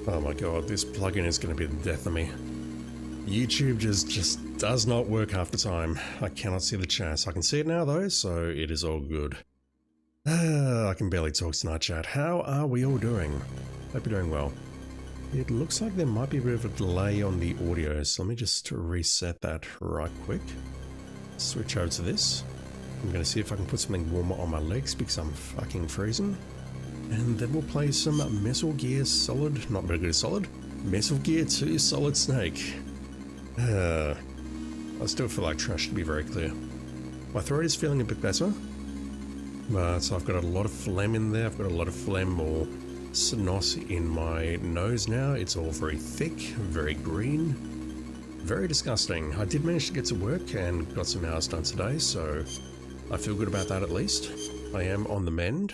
Oh my god, this plugin is going to be the death of me. YouTube just does not work half the time. I cannot see the chat. I can see it now though, so it is all good. I can barely talk tonight, chat. How are we all doing? Hope you're doing well. It looks like there might be a bit of a delay on the audio, so let me just reset that right quick. Switch over to this. I'm going to see if I can put something warmer on my legs because I'm fucking freezing. And then we'll play some Metal Gear Solid, not Metal Gear Solid, Metal Gear 2 Solid Snake. I still feel like trash, to be very clear. My throat is feeling a bit better, but I've got a lot of phlegm in there. I've got a lot of phlegm or snot in my nose now. It's all very thick, very green, very disgusting. I did manage to get to work and got some hours done today, so I feel good about that at least. I am on the mend,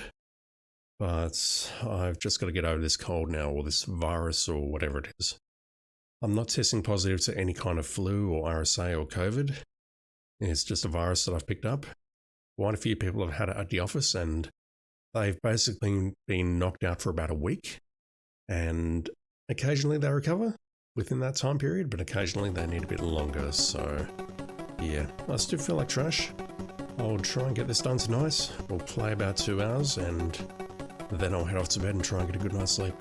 but I've just got to get over this cold now, or this virus or whatever it is. I'm not testing positive to any kind of flu or RSA or COVID. It's just a virus that I've picked up. Quite a few people have had it at the office and they've basically been knocked out for about a week, and occasionally they recover within that time period, but occasionally they need a bit longer. So yeah, I still feel like trash. I'll try and get this done tonight. We'll play about 2 hours and then I'll head off to bed and try and get a good night's sleep.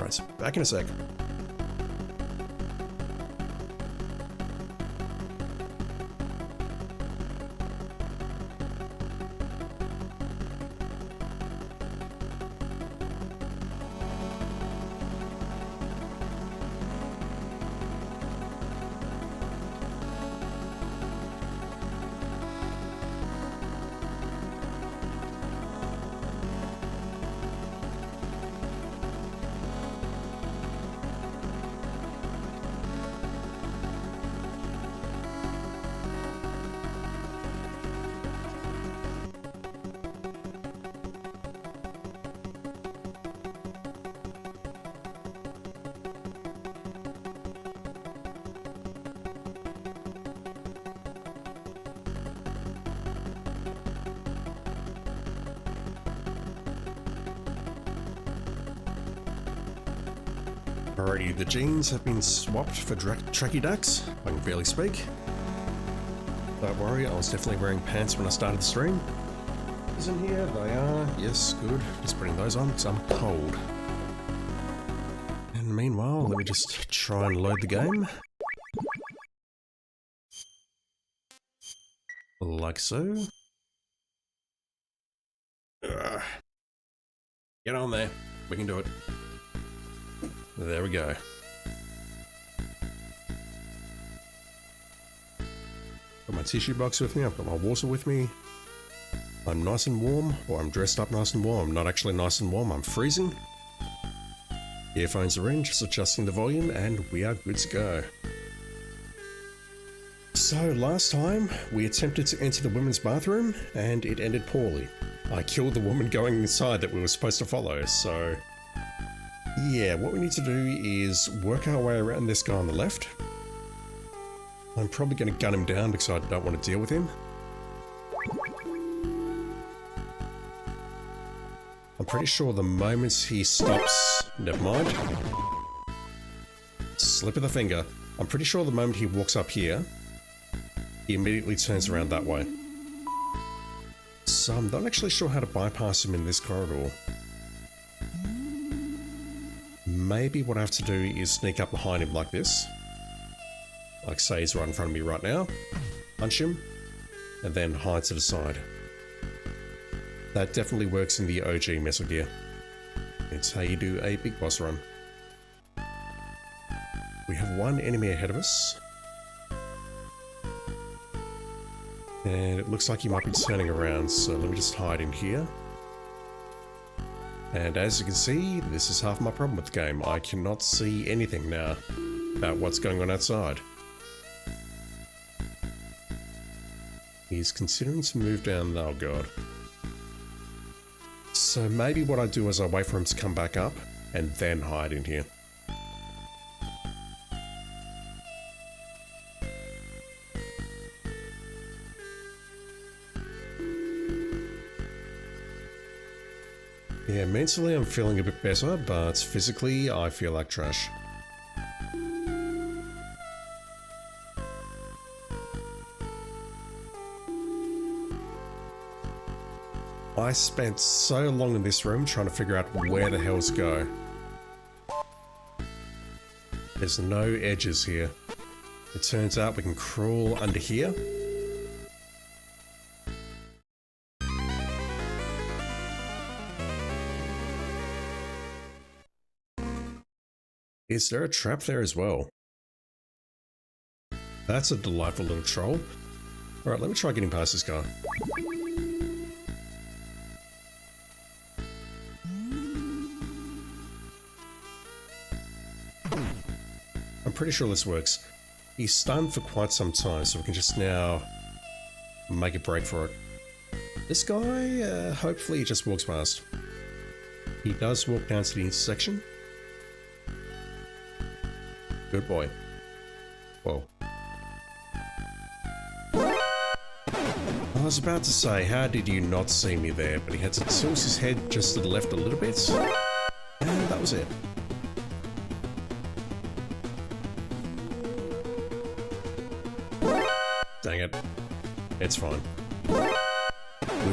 Right, so back in a sec. Alrighty, the jeans have been swapped for tracky ducks. I can barely speak. Don't worry, I was definitely wearing pants when I started the stream. Isn't here? They are. Yes, good. Just putting those on because I'm cold. And meanwhile, let me just try and load the game. Like so. Get on there. We can do it. There we go. Got my tissue box with me, I've got my water with me. I'm nice and warm, or I'm dressed up nice and warm. I'm not actually nice and warm, I'm freezing. Earphones are in, just adjusting the volume, and we are good to go. So last time, we attempted to enter the women's bathroom, and it ended poorly. I killed the woman going inside that we were supposed to follow, so yeah, what we need to do is work our way around this guy on the left. I'm probably going to gun him down because I don't want to deal with him. I'm pretty sure the moment he stops... Never mind. Slip of the finger. I'm pretty sure the moment he walks up here, he immediately turns around that way. So I'm not actually sure how to bypass him in this corridor. Maybe what I have to do is sneak up behind him like this. Like say he's right in front of me right now. Punch him. And then hide to the side. That definitely works in the OG Metal Gear. It's how you do a big boss run. We have one enemy ahead of us. And it looks like he might be turning around, so let me just hide in here. And as you can see, this is half my problem with the game. I cannot see anything now about what's going on outside. He's considering to move down. Oh god. So maybe what I do is I wait for him to come back up and then hide in here. Yeah, mentally I'm feeling a bit better, but physically I feel like trash. I spent so long in this room trying to figure out where the hell to go. There's no edges here. It turns out we can crawl under here. Is there a trap there as well? That's a delightful little troll. Alright, let me try getting past this guy. I'm pretty sure this works. He's stunned for quite some time, so we can just now make a break for it. This guy, hopefully he just walks past. He does walk down to the intersection. Good boy. Whoa. I was about to say, how did you not see me there? But he had to tilt his head just to the left a little bit. And that was it. Dang it. It's fine. We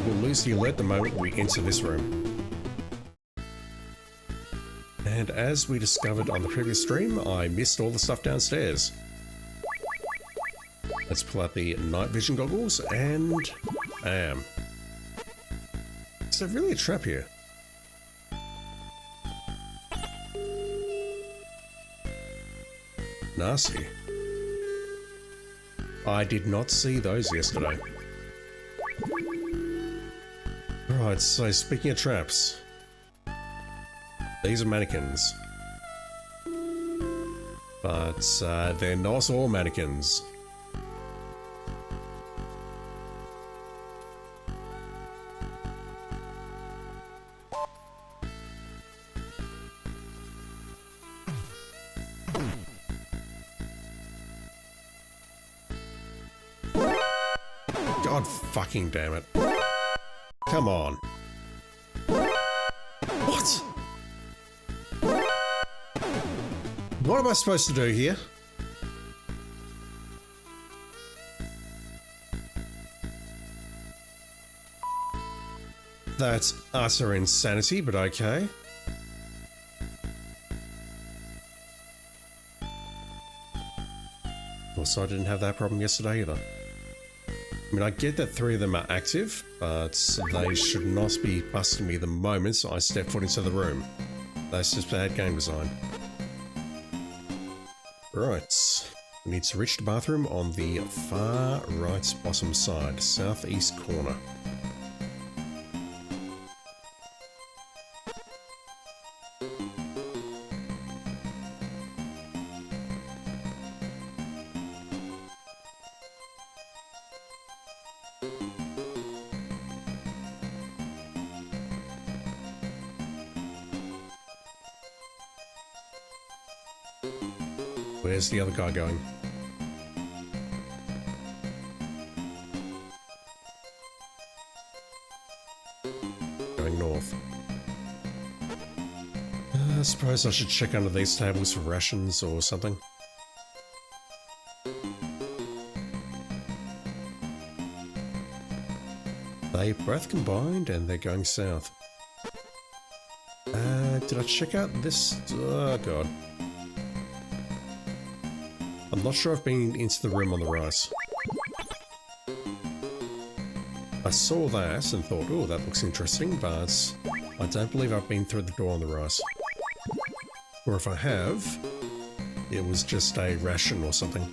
will lose the alert the moment we enter this room. And as we discovered on the previous stream, I missed all the stuff downstairs. Let's pull out the night vision goggles and bam. Is there really a trap here? Nasty. I did not see those yesterday. Right, so speaking of traps, these are mannequins. But they're not all mannequins. God fucking damn it. Come on. What? What am I supposed to do here? That's utter insanity, but okay. Also, I didn't have that problem yesterday either. I mean, I get that 3 of them are active, but they should not be busting me the moment I step foot into the room. That's just bad game design. Right, we need to reach the bathroom on the far right bottom side, southeast corner. Where's the other guy going? Going north. I suppose I should check under these tables for rations or something. They both combined and they're going south. Did I check out this? Oh god. I'm not sure I've been into the room on the right. I saw that and thought, oh, that looks interesting, but I don't believe I've been through the door on the right. Or if I have, it was just a ration or something.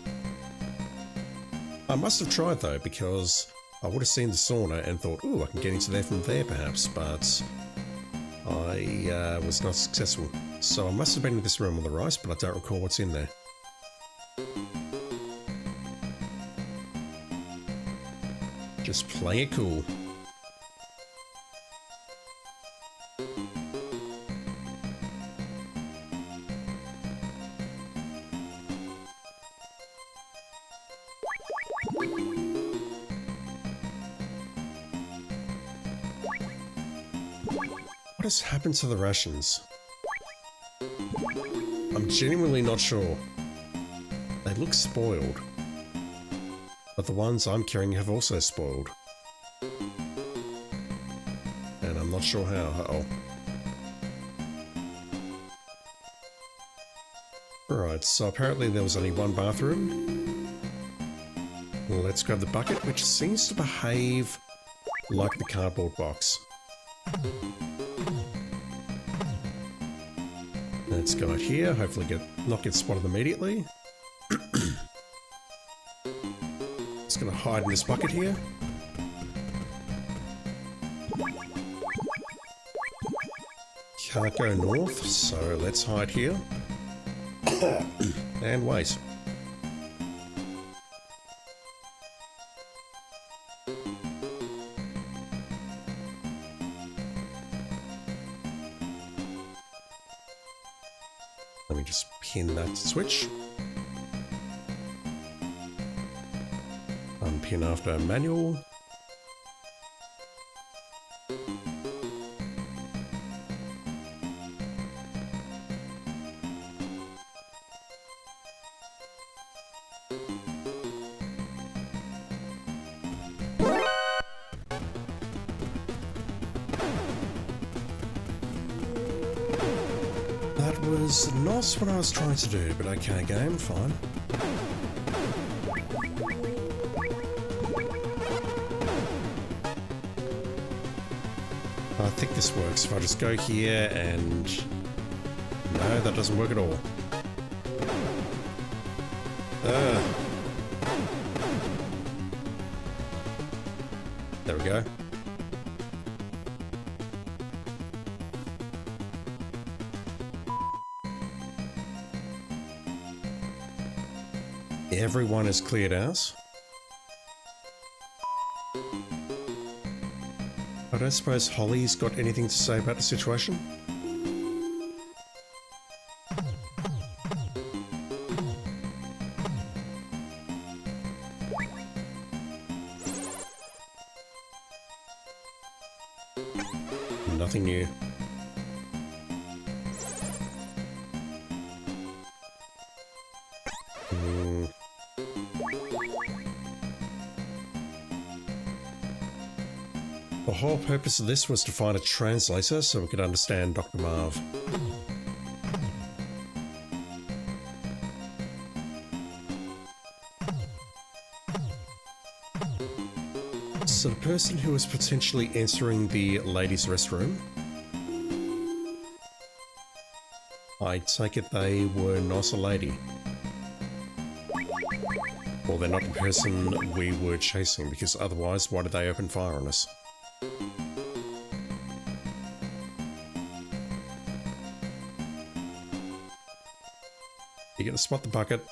I must have tried though, because I would have seen the sauna and thought, oh, I can get into there from there perhaps, but I was not successful. So I must have been in this room on the right, but I don't recall what's in there. Just playing it cool. What has happened to the rations? I'm genuinely not sure. They look spoiled. But the ones I'm carrying have also spoiled. And I'm not sure how. Uh-oh. Right, so apparently there was only one bathroom. Let's grab the bucket, which seems to behave like the cardboard box. Let's go out here, hopefully not get spotted immediately. Just gonna hide in this bucket here. Can't go north, so let's hide here. And wait. Let me just pin that switch. Unpin after manual. That was not what I was trying to do, but okay, game, fine. I think this works. If I just go here and... No, that doesn't work at all. There we go. Everyone is cleared out. I don't suppose Holly's got anything to say about the situation? Nothing new. The whole purpose of this was to find a translator so we could understand Dr. Marv. So the person who was potentially entering the ladies' restroom, I take it they were not a lady. Or they're not the person we were chasing, because otherwise why did they open fire on us? You get to spot the bucket.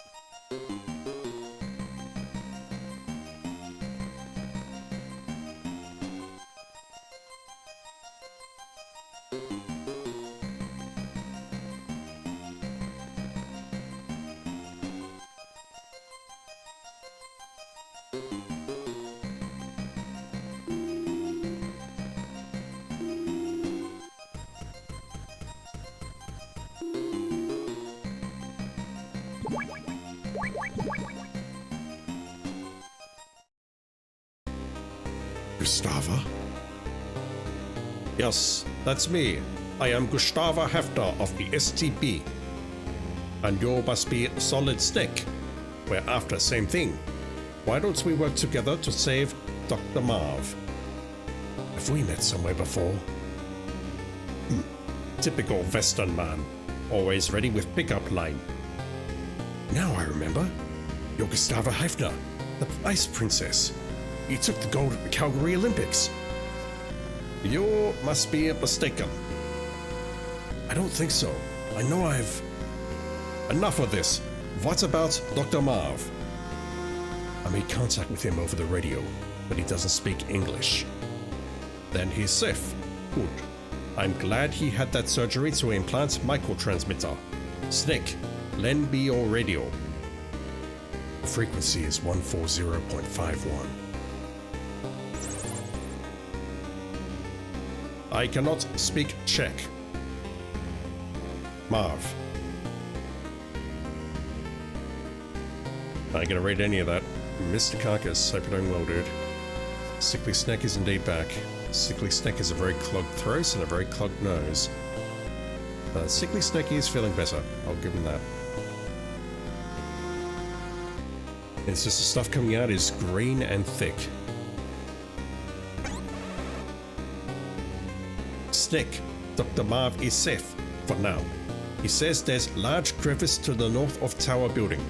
Gustava? Yes, that's me. I am Gustava Hefter of the STB. And you must be Solid Snake. We're after same thing. Why don't we work together to save Dr. Marv? Have we met somewhere before? Typical Western man. Always ready with pickup line. Now I remember. You're Gustava Hefner, the Ice Princess. You took the gold at the Calgary Olympics. You must be mistaken. I don't think so. I know I've... Enough of this. What about Dr. Marv? I made contact with him over the radio, but he doesn't speak English. Then he's safe. Good. I'm glad he had that surgery to implant microtransmitter. Snake, lend me your radio. The frequency is 140.51. I cannot speak Czech. Marv. I ain't gonna read any of that. Mr. Carcass, hope you're doing well, dude. Sickly Snack is indeed back. Sickly Snack has a very clogged throat and a very clogged nose. Sickly Snack is feeling better. I'll give him that. It's just the stuff coming out is green and thick. Snack, Dr. Marv is safe for now. He says there's large crevice to the north of tower building.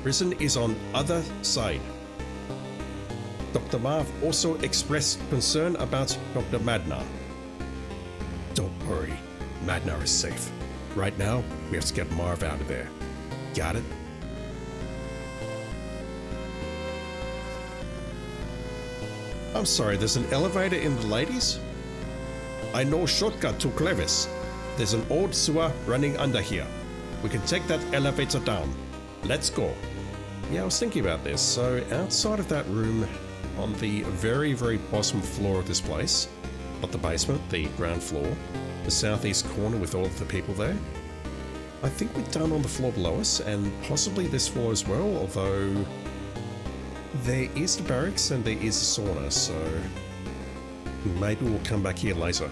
Prison is on other side. Dr. Marv also expressed concern about Dr. Madnar. Don't worry, Madnar is safe. Right now, we have to get Marv out of there. Got it? I'm sorry, there's an elevator in the ladies? I know shortcut to Clevis. There's an old sewer running under here. We can take that elevator down. Let's go. Yeah, I was thinking about this. So outside of that room, on the very, very bottom floor of this place, not the basement, the ground floor, the southeast corner with all of the people there, I think we're done on the floor below us, and possibly this floor as well, although there is the barracks and there is the sauna, so maybe we'll come back here later.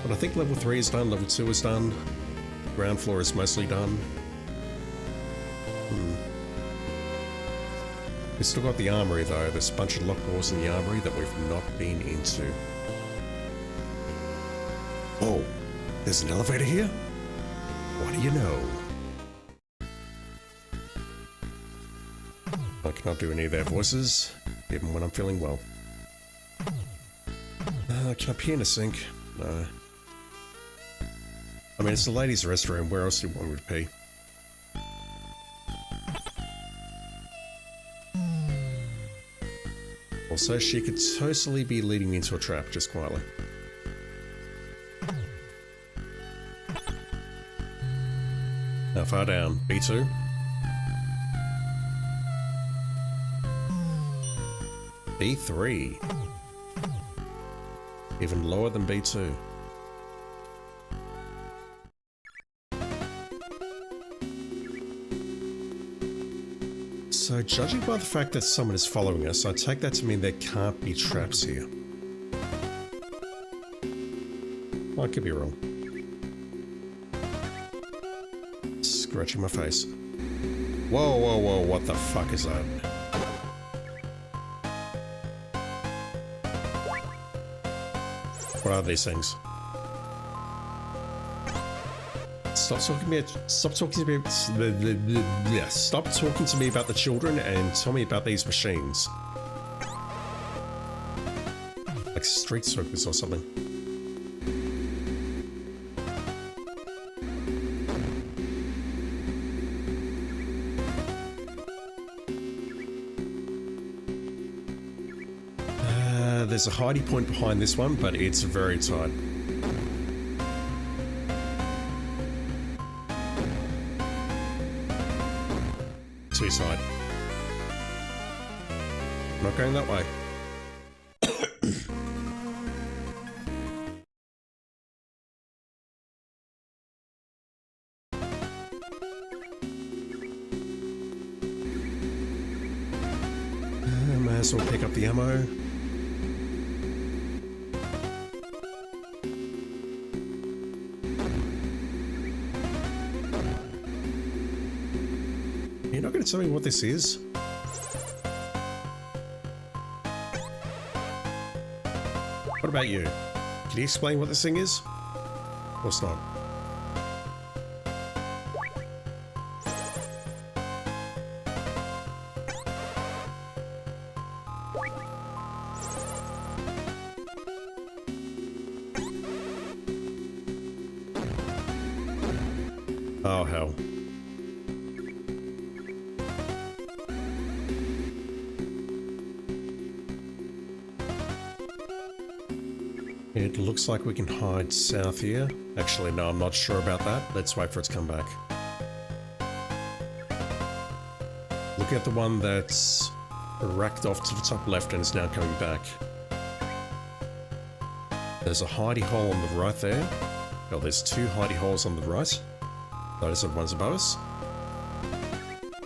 But I think level 3 is done, level 2 is done, the ground floor is mostly done. We've still got the armory though. There's a bunch of locked doors in the armory that we've not been into. Oh, there's an elevator here? What do you know? I cannot do any of their voices, even when I'm feeling well. Can I pee in a sink? No. I mean, it's the ladies' restroom. Where else do you want me to pee? Also, she could totally be leading me into a trap, just quietly. How far down? B2? B3? Even lower than B2. So, judging by the fact that someone is following us, I take that to mean there can't be traps here. I could be wrong. Scratching my face. Whoa, whoa, whoa, what the fuck is that? What are these things? Stop talking to me about the children and tell me about these machines. Like street sweepers or something. There's a hiding point behind this one, but it's very tight. Too tight. I'm not going that way. May as well pick up the ammo. You're not going to tell me what this is? What about you? Can you explain what this thing is? Of course not. Oh, hell. It looks like we can hide south here. Actually, no, I'm not sure about that. Let's wait for it to come back. Look at the one that's racked off to the top left and is now coming back. There's a hidey hole on the right there. Well, there's two hidey holes on the right. Those are the ones above us.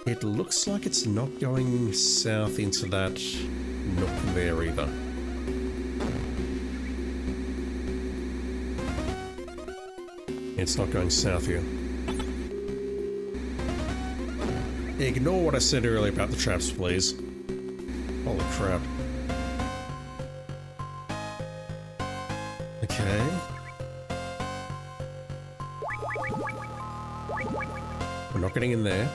It looks like it's not going south into that nook there either. It's not going south here. Ignore what I said earlier about the traps, please. Holy crap. Okay. We're not getting in there.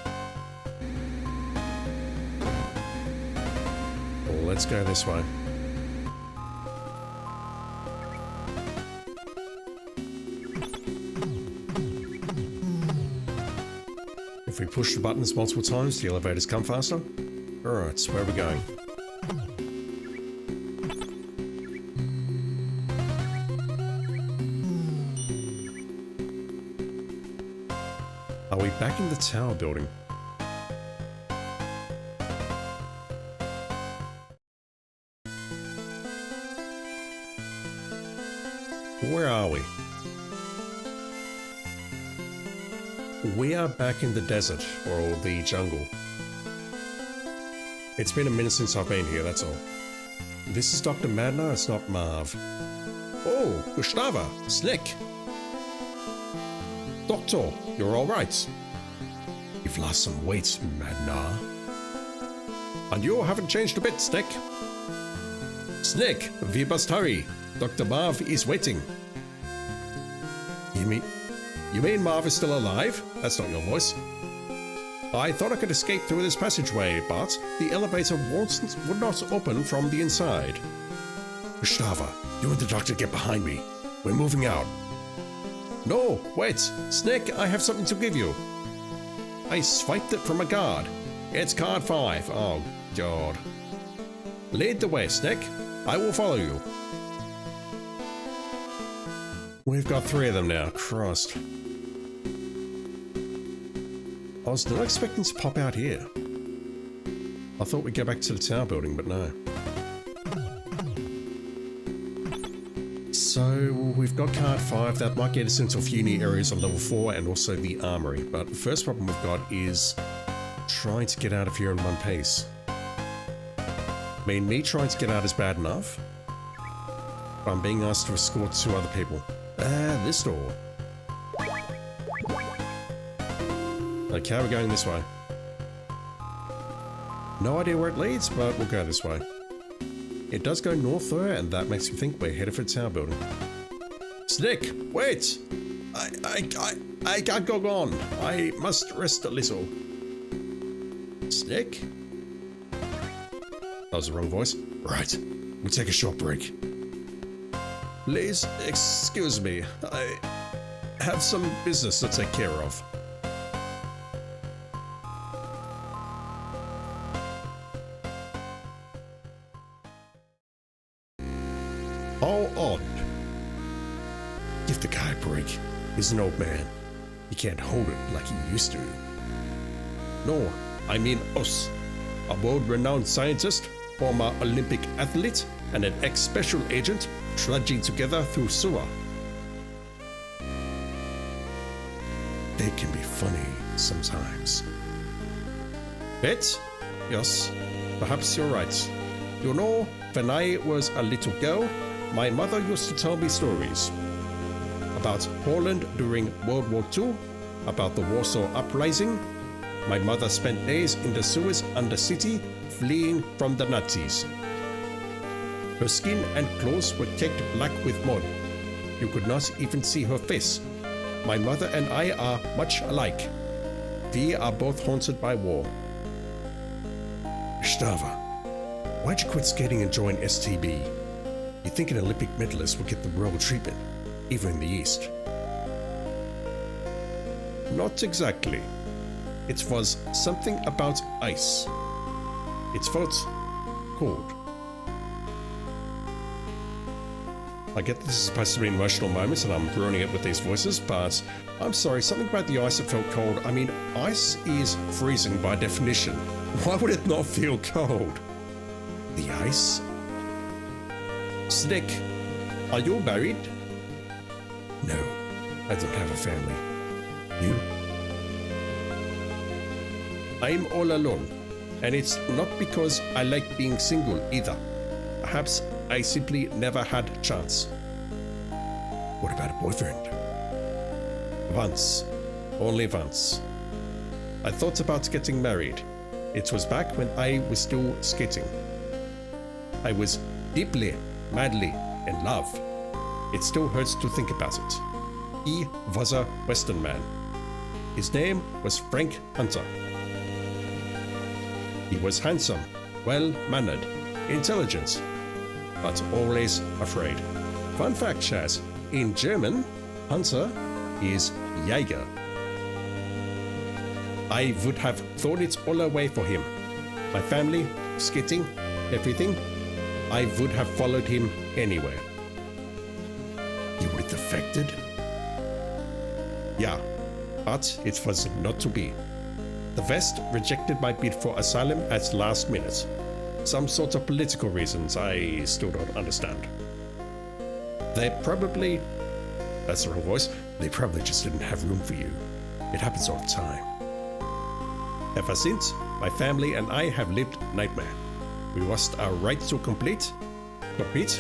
Well, let's go this way. If we push the buttons multiple times, the elevators come faster. Alright, so where are we going? Are we back in the tower building? Where are we? We are back in the desert, or the jungle. It's been a minute since I've been here, that's all. This is Dr. Madna, it's not Marv. Oh, Gustava, Slick. Doctor, you're alright. You've lost some weight, Madna. And you haven't changed a bit, Slick. Slick, we must hurry. Dr. Marv is waiting. You mean Marv is still alive? That's not your voice. I thought I could escape through this passageway, but the elevator would not open from the inside. Gustava, you and the doctor get behind me. We're moving out. No, wait. Snake, I have something to give you. I swiped it from a card. It's card 5. Oh, God. Lead the way, Snake. I will follow you. We've got 3 of them now. Christ. I was not expecting to pop out here. I thought we'd go back to the tower building, but no. So, we've got card 5. That might get us into a few new areas of level 4 and also the armory. But the first problem we've got is trying to get out of here in one piece. I mean, me trying to get out is bad enough. But I'm being asked to escort 2 other people. This door. Okay, we're going this way. No idea where it leads, but we'll go this way. It does go north though, and that makes me think we're headed for the tower building. Snick, wait! I can't go on. I must rest a little. Snick? That was the wrong voice. Right, we'll take a short break. Please excuse me. I have some business to take care of. How odd. Give the guy a break. He's an old man. He can't hold it like he used to. No, I mean us. A world-renowned scientist, former Olympic athlete, and an ex-special agent trudging together through sewer. They can be funny sometimes. Bet? Yes, perhaps you're right. You know, when I was a little girl, my mother used to tell me stories about Poland during World War II, about the Warsaw Uprising. My mother spent days in the sewers under city, fleeing from the Nazis. Her skin and clothes were caked black with mud. You could not even see her face. My mother and I are much alike. We are both haunted by war. Gustava, why'd you quit skating and join STB? You think an Olympic medalist would get the royal treatment, even in the East? Not exactly. It was something about ice. It felt cold. I get that this is supposed to be an emotional moment and I'm ruining it with these voices, but I'm sorry, something about the ice that felt cold. I mean, ice is freezing by definition. Why would it not feel cold? The ice? Snick, Are you married? No, I don't have a family. You? I'm all alone, and it's not because I like being single either. Perhaps I simply never had a chance. What about a boyfriend? Once. Only once. I thought about getting married. It was back when I was still skating. I was deeply, madly in love. It still hurts to think about it. He was a Western man. His name was Frank Hunter. He was handsome, well-mannered, intelligent, but always afraid. Fun fact, Chaz, in German, Hunter is Jäger. I would have thrown it all away for him. My family, skating, everything. I would have followed him anywhere. You were defected? Yeah, but it was not to be. The West rejected my bid for asylum at the last minute. Some sort of political reasons I still don't understand. They probably... That's the wrong voice. They probably just didn't have room for you. It happens all the time. Ever since, my family and I have lived nightmare. We lost our right to compete,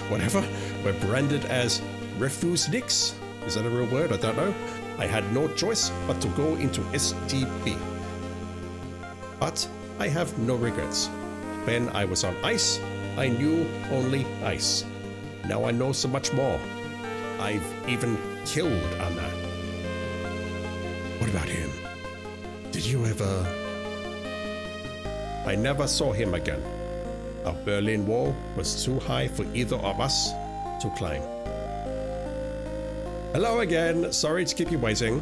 whatever. We're branded as refuseniks. Is that a real word? I don't know. I had no choice but to go into STB. But I have no regrets. When I was on ice, I knew only ice. Now I know so much more. I've even killed a man. What about him? Did you ever... I never saw him again. Our Berlin Wall was too high for either of us to climb. Hello again. Sorry to keep you waiting.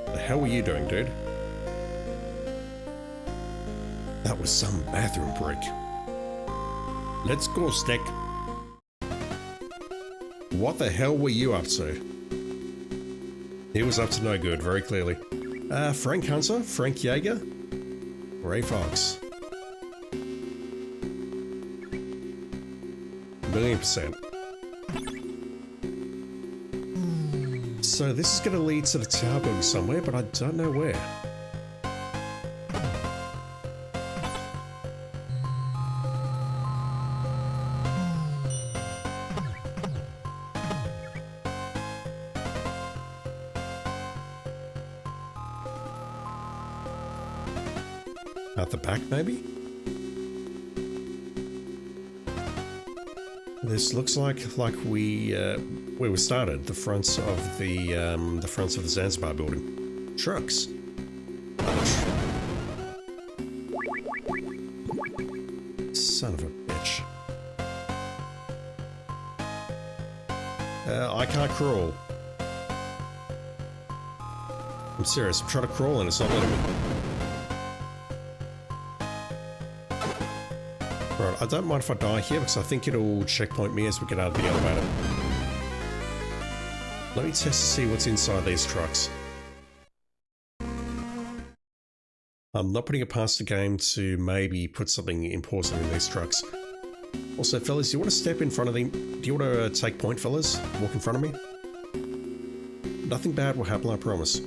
The hell were you doing, dude? That was some bathroom break. Let's go, Stick. What the hell were you up to? He was up to no good, very clearly. Frank Hunter? Frank Jäger? Ray Fox. 1,000,000%. So this is going to lead to the tower building somewhere, but I don't know where. At the back, maybe? This looks like we where we started, the fronts of the Zanzibar building. Trucks. Son of a bitch. I can't crawl. I'm serious, I'm trying to crawl and it's not letting me. Right, I don't mind if I die here because I think it'll checkpoint me as we get out of the elevator. Let me test to see what's inside these trucks. I'm not putting it past the game to maybe put something important in these trucks. Also, fellas, do you want to step in front of them? Do you want to take point, fellas? Walk in front of me? Nothing bad will happen, I promise.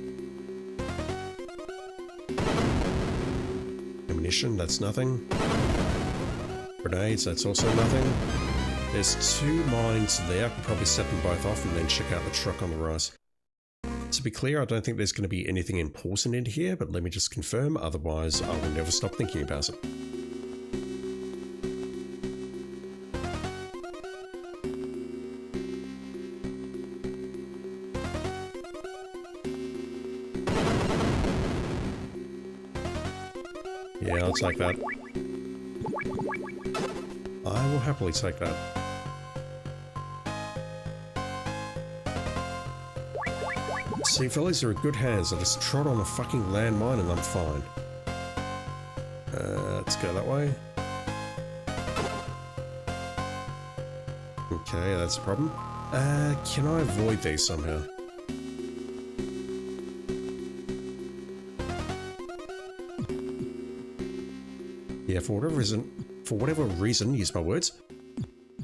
Ammunition, that's nothing. Grenades, that's also nothing. There's 2 mines there. I can probably set them both off and then check out the truck on the right. To be clear, I don't think there's going to be anything important in here, but let me just confirm, otherwise I will never stop thinking about it. Yeah, I'll take that. I will happily take that. See, fellas, you're in good hands. I just trod on a fucking landmine and I'm fine. Let's go that way. Okay, that's a problem. Can I avoid these somehow? Yeah, for whatever reason, use my words.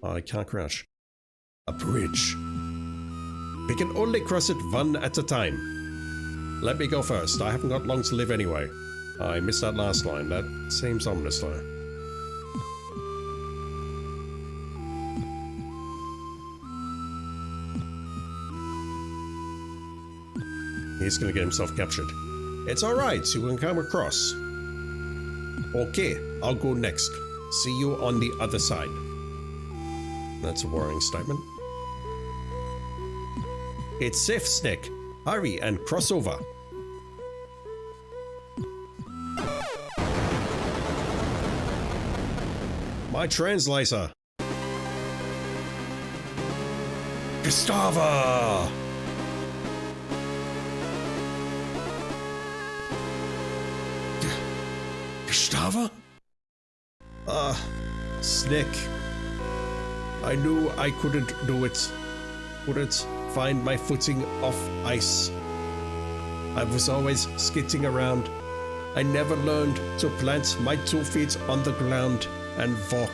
I can't crouch. A bridge. We can only cross it one at a time. Let me go first. I haven't got long to live anyway. I missed that last line. That seems ominous though. He's gonna get himself captured. It's alright, you can come across. Okay, I'll go next. See you on the other side. That's a worrying statement. It's safe, Snake. Hurry and cross over. My translator. Gustava! Gustava? Snake. I knew I couldn't do it. Couldn't find my footing off ice. I was always skidding around. I never learned to plant my 2 feet on the ground and walk.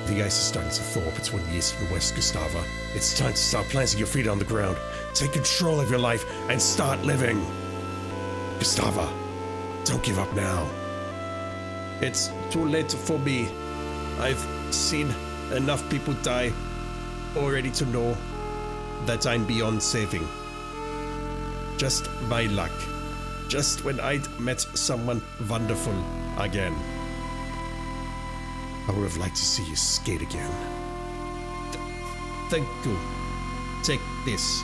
The ice is starting to thaw between the east and west, Gustava. It's time to start planting your feet on the ground. Take control of your life and start living. Gustava, don't give up now. It's too late for me. I've seen enough people die already to know that I'm beyond saving. Just my luck. Just when I'd met someone wonderful again. I would have liked to see you skate again. Thank you. Take this.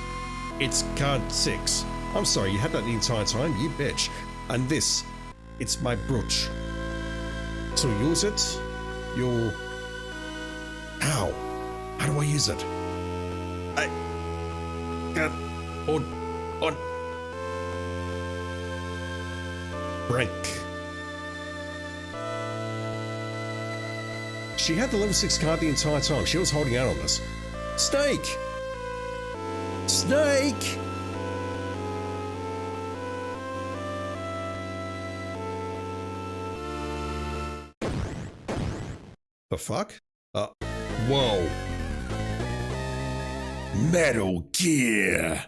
It's card 6. I'm sorry, you had that the entire time, you bitch. And this, it's my brooch. To use it, you... How? How do I use it? I... Got... On... Break. She had the level 6 card the entire time. She was holding out on us. Snake! Snake! The fuck? Whoa. Metal Gear!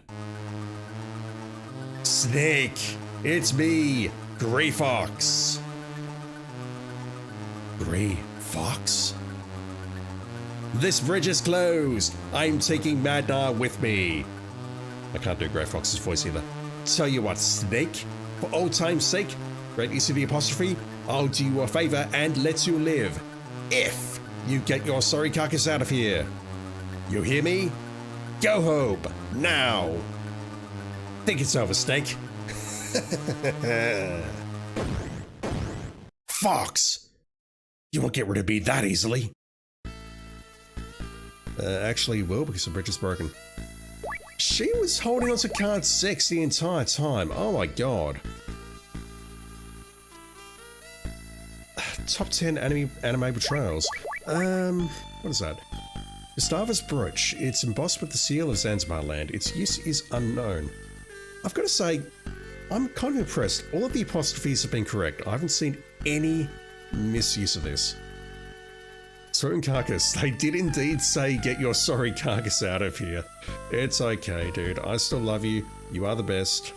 Snake! It's me, Grey Fox. Grey Fox? This bridge is closed. I'm taking Madnar with me. I can't do Grey Fox's voice either. Tell you what, Snake, for old time's sake, great use of the apostrophe, I'll do you a favor and let you live. If you get your sorry carcass out of here. You hear me? Go home, now. Think it's over, Snake. Fox! You won't get rid of me that easily. Actually, you will, because the bridge is broken. She was holding on to card 6 the entire time. Oh my god. Top 10 anime betrayals. What is that? Gustava's brooch. It's embossed with the seal of Zanzibar land. Its use is unknown. I've got to say, I'm kind of impressed. All of the apostrophes have been correct. I haven't seen any misuse of this. Certain carcass. They did indeed say get your sorry carcass out of here. It's okay, dude. I still love you. You are the best.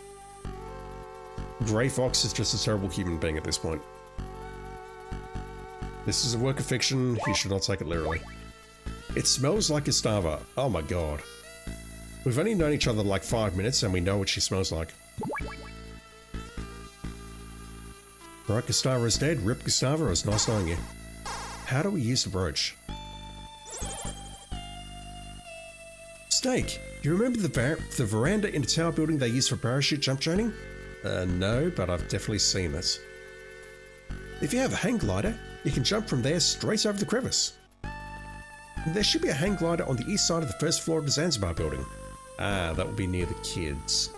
Grey Fox is just a terrible human being at this point. This is a work of fiction. You should not take it literally. It smells like Gustava. Oh my god. We've only known each other like 5 minutes and we know what she smells like. Right, Gustava is dead. Rip Gustava, it was nice knowing you. How do we use the brooch? Snake, do you remember the veranda in the tower building they used for parachute jump training? No, but I've definitely seen this. If you have a hang glider, you can jump from there straight over the crevice. There should be a hang glider on the east side of the first floor of the Zanzibar building. Ah, that will be near the kids.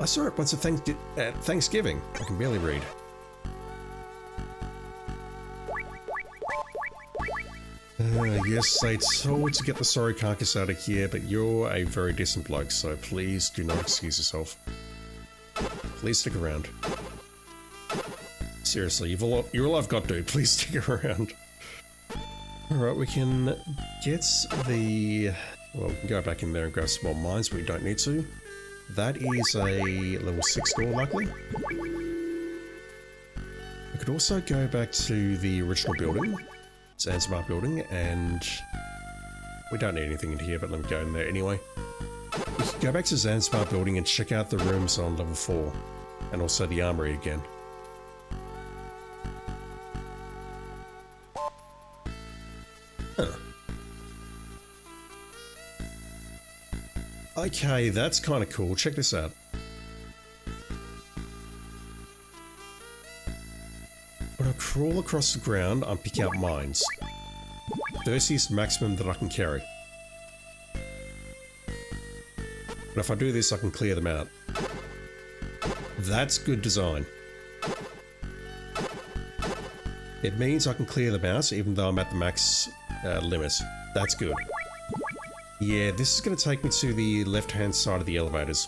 I saw it once at Thanksgiving. I can barely read. Yes, they told to get the sorry carcass out of here, but you're a very decent bloke, so please do not excuse yourself. Please stick around. Seriously, you're all I've got, dude. Please stick around. Alright, we can get the... Well, we can go back in there and grab some more mines, but we don't need to. That is a level 6 door, luckily. We could also go back to the original building, Zanzibar building, and we don't need anything in here, but let me go in there anyway. We could go back to Zanzibar building and check out the rooms on level 4, and also the armory again. Huh. Okay, that's kind of cool. Check this out. When I crawl across the ground, I'm picking up mines. 30 is the maximum that I can carry. And if I do this, I can clear them out. That's good design. It means I can clear them out even though I'm at the max limit. That's good. Yeah, this is going to take me to the left-hand side of the elevators.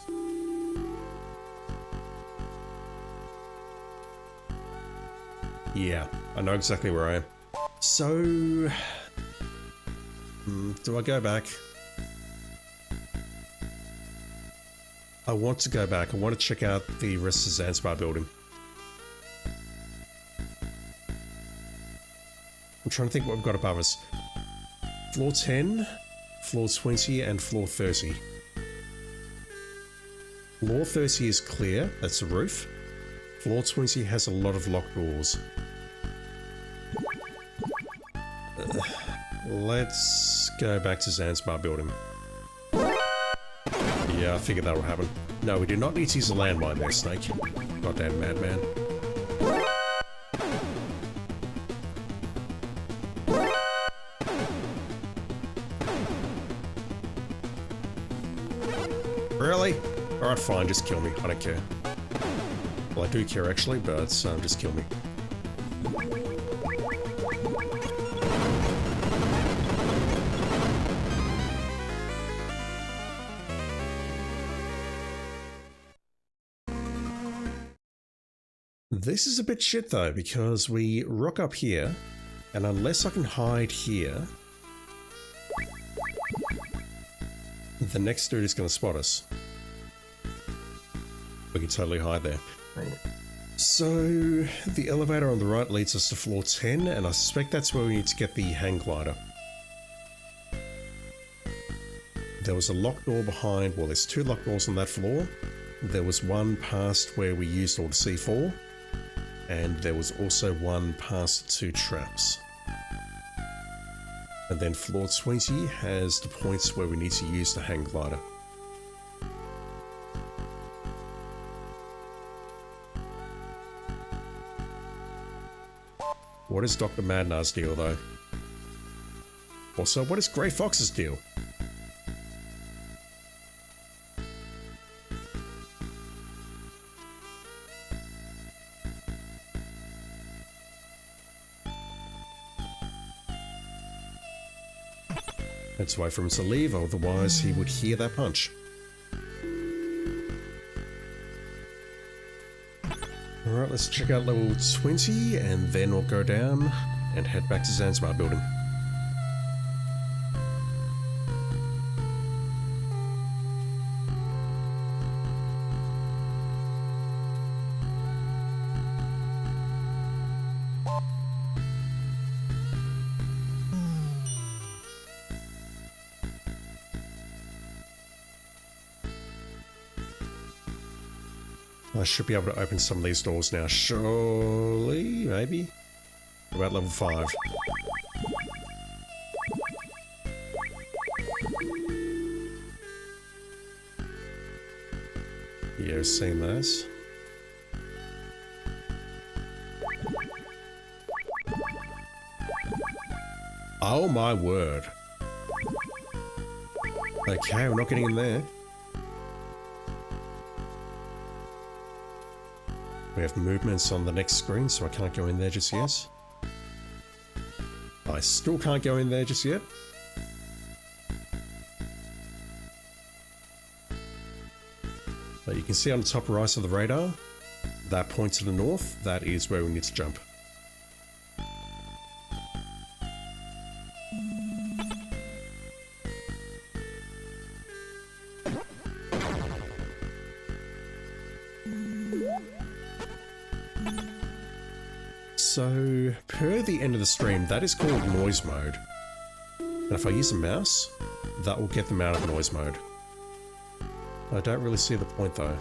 Yeah, I know exactly where I am. So... do I go back? I want to go back. I want to check out the rest of Zanzibar building. I'm trying to think what we've got above us. Floor 10, floor 20, and floor 30. Floor 30 is clear. That's the roof. Floor 20 has a lot of locked doors. Let's go back to Zanzibar building. Yeah, I figured that would happen. No, we do not need to use a landmine there, Snake. Goddamn madman. Really? Alright, fine, just kill me. I don't care. Well, I do care actually, but just kill me. This is a bit shit though, because we rock up here, and unless I can hide here, the next dude is going to spot us. We can totally hide there. So, the elevator on the right leads us to floor 10, and I suspect that's where we need to get the hang glider. There was a locked door behind, well, there's two locked doors on that floor. There was one past where we used all the C4, and there was also one past two traps. And then floor 20 has the points where we need to use the hang glider. What is Dr. Madnar's deal though? Also, what is Grey Fox's deal? Let's wait for him to leave, otherwise he would hear that punch. Alright, let's check out level 20 and then we'll go down and head back to Zanzibar building. I should be able to open some of these doors now, surely, maybe? About level 5. Yeah, seen those. Oh my word. Okay, we're not getting in there. We have movements on the next screen, so I can't go in there just yet. I still can't go in there just yet. But you can see on the top right of the radar, that point to the north, that is where we need to jump. So, per the end of the stream, that is called noise mode. And if I use a mouse, that will get them out of noise mode. I don't really see the point though.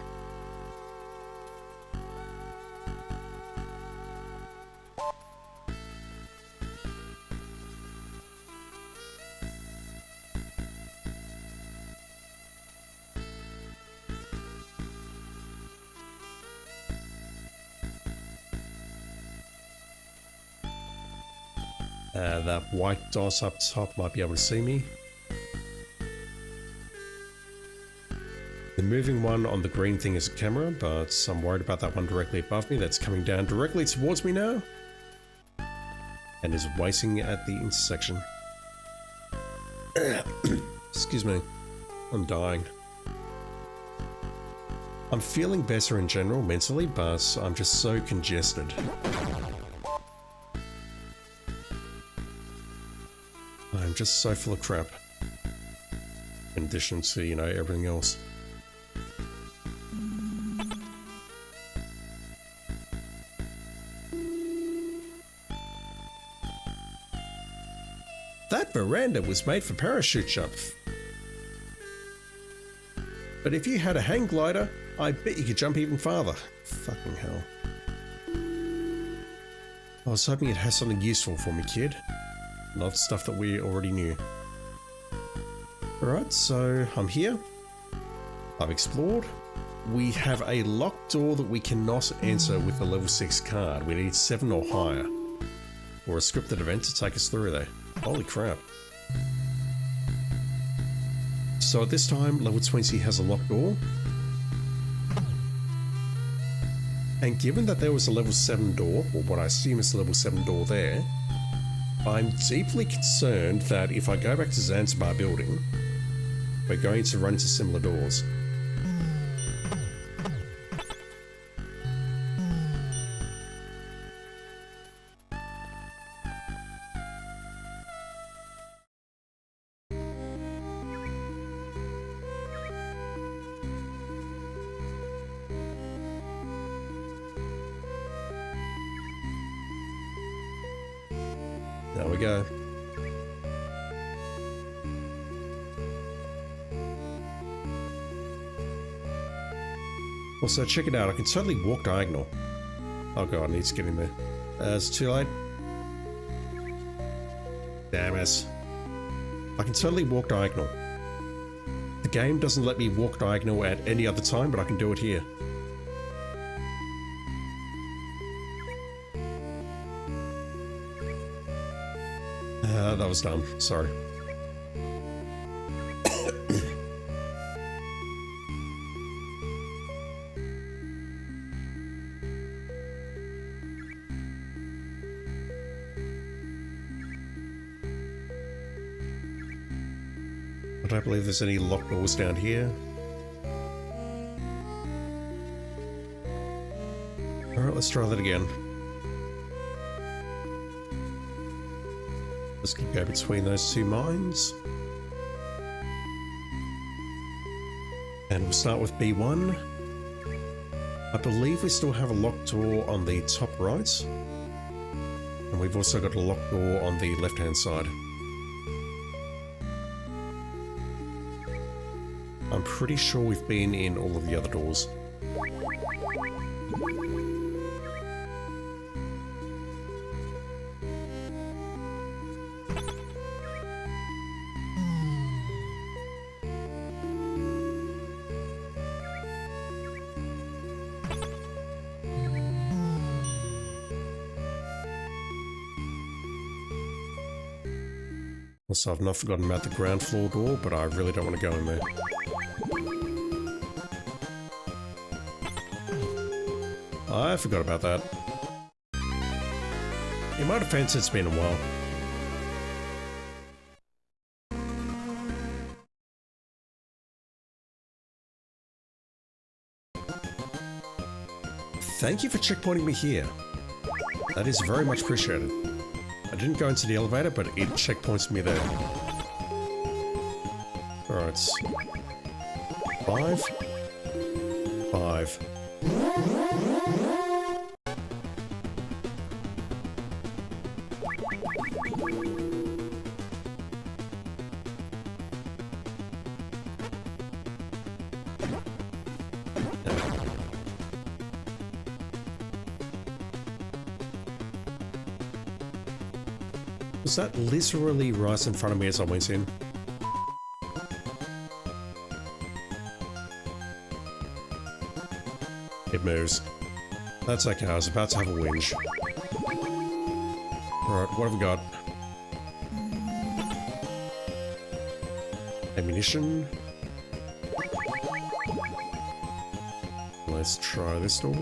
That white dot up top might be able to see me. The moving one on the green thing is a camera, but I'm worried about that one directly above me that's coming down directly towards me now. And is waiting at the intersection. Excuse me. I'm dying. I'm feeling better in general mentally, but I'm just so congested. I'm just so full of crap. In addition to, you know, everything else. That veranda was made for parachute jumps. But if you had a hang glider, I bet you could jump even farther. Fucking hell. I was hoping it has something useful for me, kid. Not stuff that we already knew. Alright, so I'm here. I've explored. We have a locked door that we cannot enter with a level 6 card. We need 7 or higher. Or a scripted event to take us through there. Holy crap. So at this time, level 20 has a locked door. And given that there was a level 7 door, or what I assume is a level 7 door there, I'm deeply concerned that if I go back to Zanzibar building, we're going to run into similar doors. There we go. Also, check it out. I can totally walk diagonal. Oh god, I need to get in there. It's too late. Damn it. I can totally walk diagonal. The game doesn't let me walk diagonal at any other time, but I can do it here. That was dumb. Sorry. I don't believe there's any locked doors down here. Alright, let's try that again. Let's go between those two mines. And we'll start with B1. I believe we still have a locked door on the top right. And we've also got a locked door on the left-hand side. I'm pretty sure we've been in all of the other doors. Also, I've not forgotten about the ground floor door, but I really don't want to go in there. I forgot about that. In my defense, it's been a while. Thank you for checkpointing me here. That is very much appreciated. I didn't go into the elevator, but it checkpoints me there. Alright. 5. 5. Was that literally right in front of me as I went in? It moves. That's okay, I was about to have a whinge. Alright, what have we got? Ammunition. Let's try this door.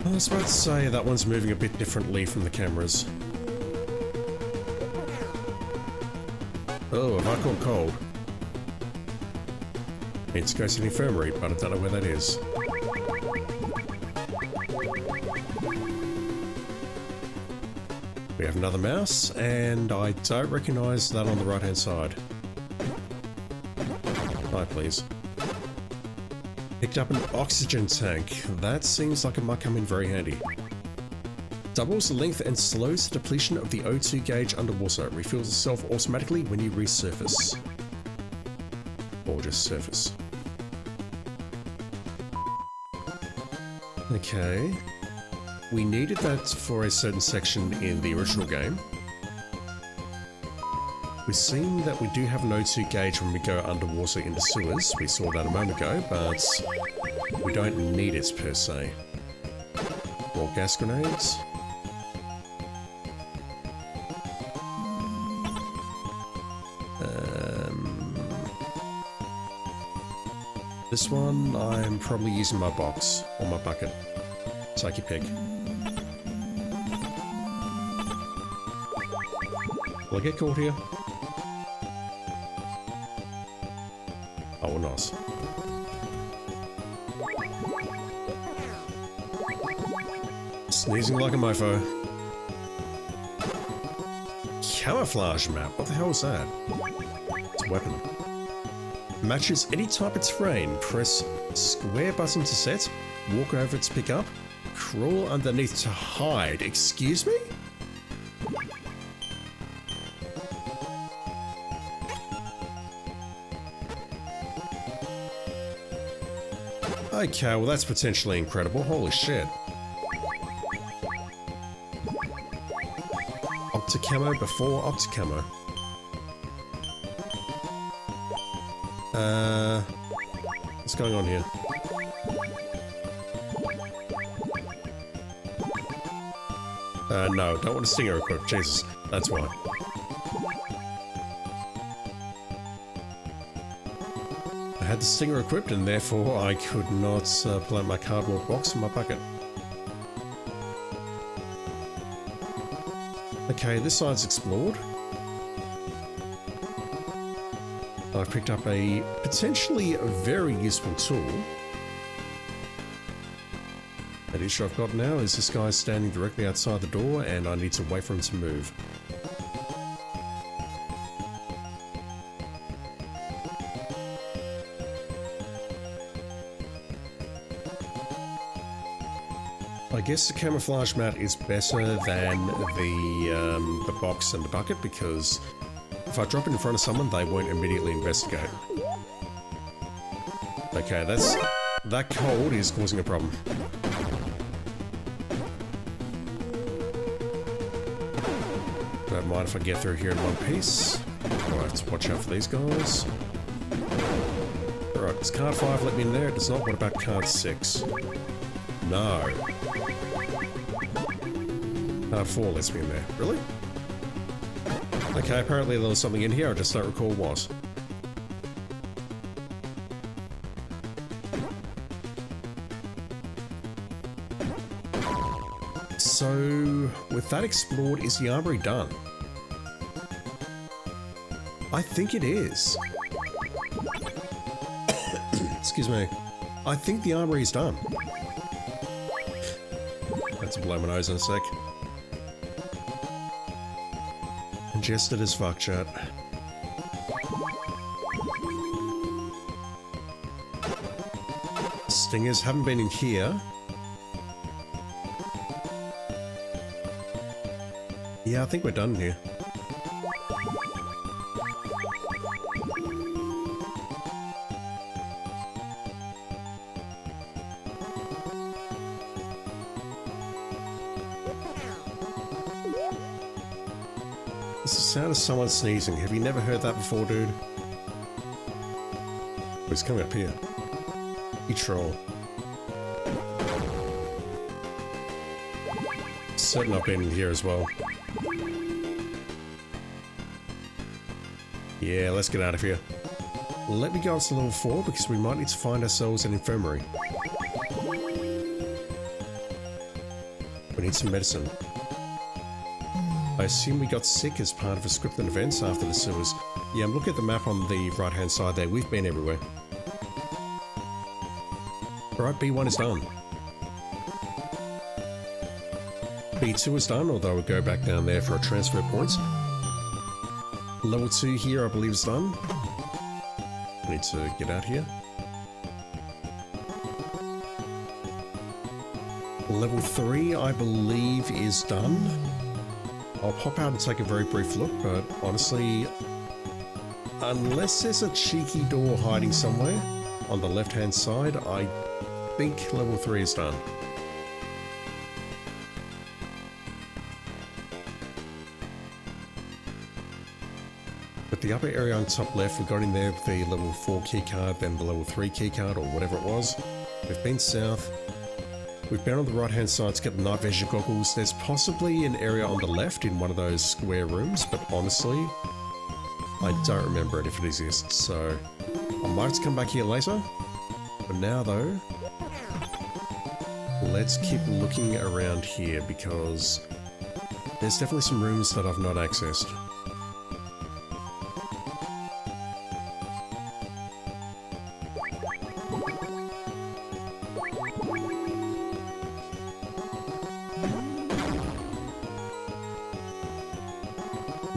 I was about to say that one's moving a bit differently from the cameras. Oh, have I caught cold? Need to go to the infirmary, but I don't know where that is. We have another mouse, and I don't recognise that on the right-hand side. Hi, please. Picked up an oxygen tank. That seems like it might come in very handy. Doubles the length and slows the depletion of the O2 gauge underwater. Refills itself automatically when you resurface. Or just surface. Okay. We needed that for a certain section in the original game. We've seen that we do have an O2 gauge when we go underwater into sewers. We saw that a moment ago, but we don't need it per se. More gas grenades. This one, I'm probably using my box or my bucket. Take your pick. Will I get caught here? Oh, nice. Sneezing like a mofo. Camouflage map? What the hell is that? It's a weapon. Matches any type of terrain. Press square button to set. Walk over to pick up. Crawl underneath to hide. Excuse me? Okay, well that's potentially incredible. Holy shit. Opticamo before Opticamo. What's going on here? No, don't want a stinger equipped. Jesus, that's why. I had the stinger equipped and therefore I could not pull out my cardboard box from my bucket. Okay, this side's explored. I've picked up a potentially very useful tool. That issue I've got now is this guy standing directly outside the door and I need to wait for him to move. I guess the camouflage mat is better than the box and the bucket because if I drop it in front of someone, they won't immediately investigate. Okay, that cold is causing a problem. Don't mind if I get through here in one piece. Alright, let's watch out for these guys. Alright, does card 5 let me in there? It does not. What about card 6? No. Card 4 lets me in there. Really? Okay, apparently there was something in here, I just don't recall what. So, with that explored, is the armory done? I think it is. Excuse me. I think the armory is done. That's a blow my nose in a sec. Congested as fuck, chat. Stingers haven't been in here. Yeah, I think we're done here. It's the sound of someone sneezing. Have you never heard that before, dude? Oh, he's coming up here. You troll. Certain I've been in here as well. Yeah, let's get out of here. Let me go up to level 4 because we might need to find ourselves an infirmary. We need some medicine. I assume we got sick as part of a scripted events after the sewers. Yeah, I'm looking at the map on the right hand side there. We've been everywhere. Alright, B1 is done. B2 is done, although we'll go back down there for a transfer point. Level 2 here I believe is done. I need to get out here. Level 3 I believe is done. I'll pop out and take a very brief look, but honestly, unless there's a cheeky door hiding somewhere on the left hand side, I think level 3 is done. But the upper area on top left, we got in there with the level 4 keycard, then the level 3 keycard, or whatever it was. We've been south. We've been on the right hand side to get the night vision goggles. There's possibly an area on the left in one of those square rooms, but honestly, I don't remember it if it exists, so I might have to come back here later. For now though, let's keep looking around here because there's definitely some rooms that I've not accessed.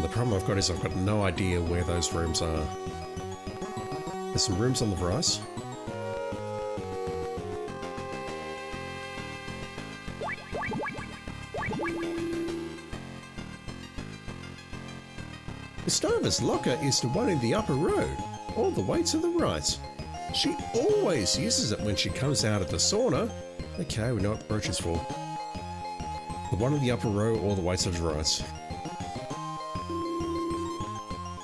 The problem I've got is I've got no idea where those rooms are. There's some rooms on the right. Gustava's locker is the one in the upper row, all the way to the right. She always uses it when she comes out of the sauna. Okay, we know what the brooch is for. The one in the upper row, all the way to the right.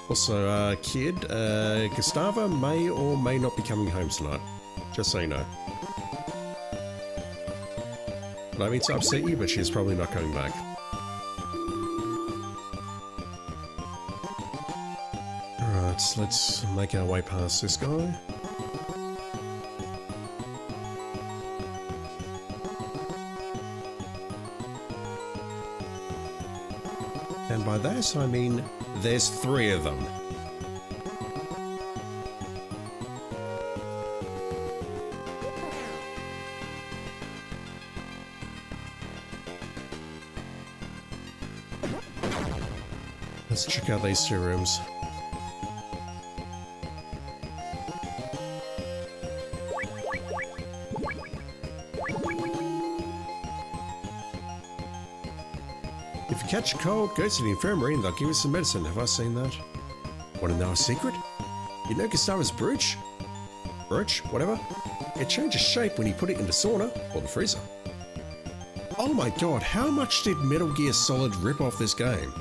Also, kid, Gustava may or may not be coming home tonight. Just so you know. I don't mean to upset you, but she's probably not coming back. Alright, let's make our way past this guy. And by that I mean there's 3 of them. Let's check out these 2 rooms. If you catch a cold, go to the infirmary and they'll give you some medicine. Have I seen that? Want to know a secret? You know Gustava's brooch? Brooch? Whatever. It changes shape when you put it in the sauna or the freezer. Oh my god, how much did Metal Gear Solid rip off this game?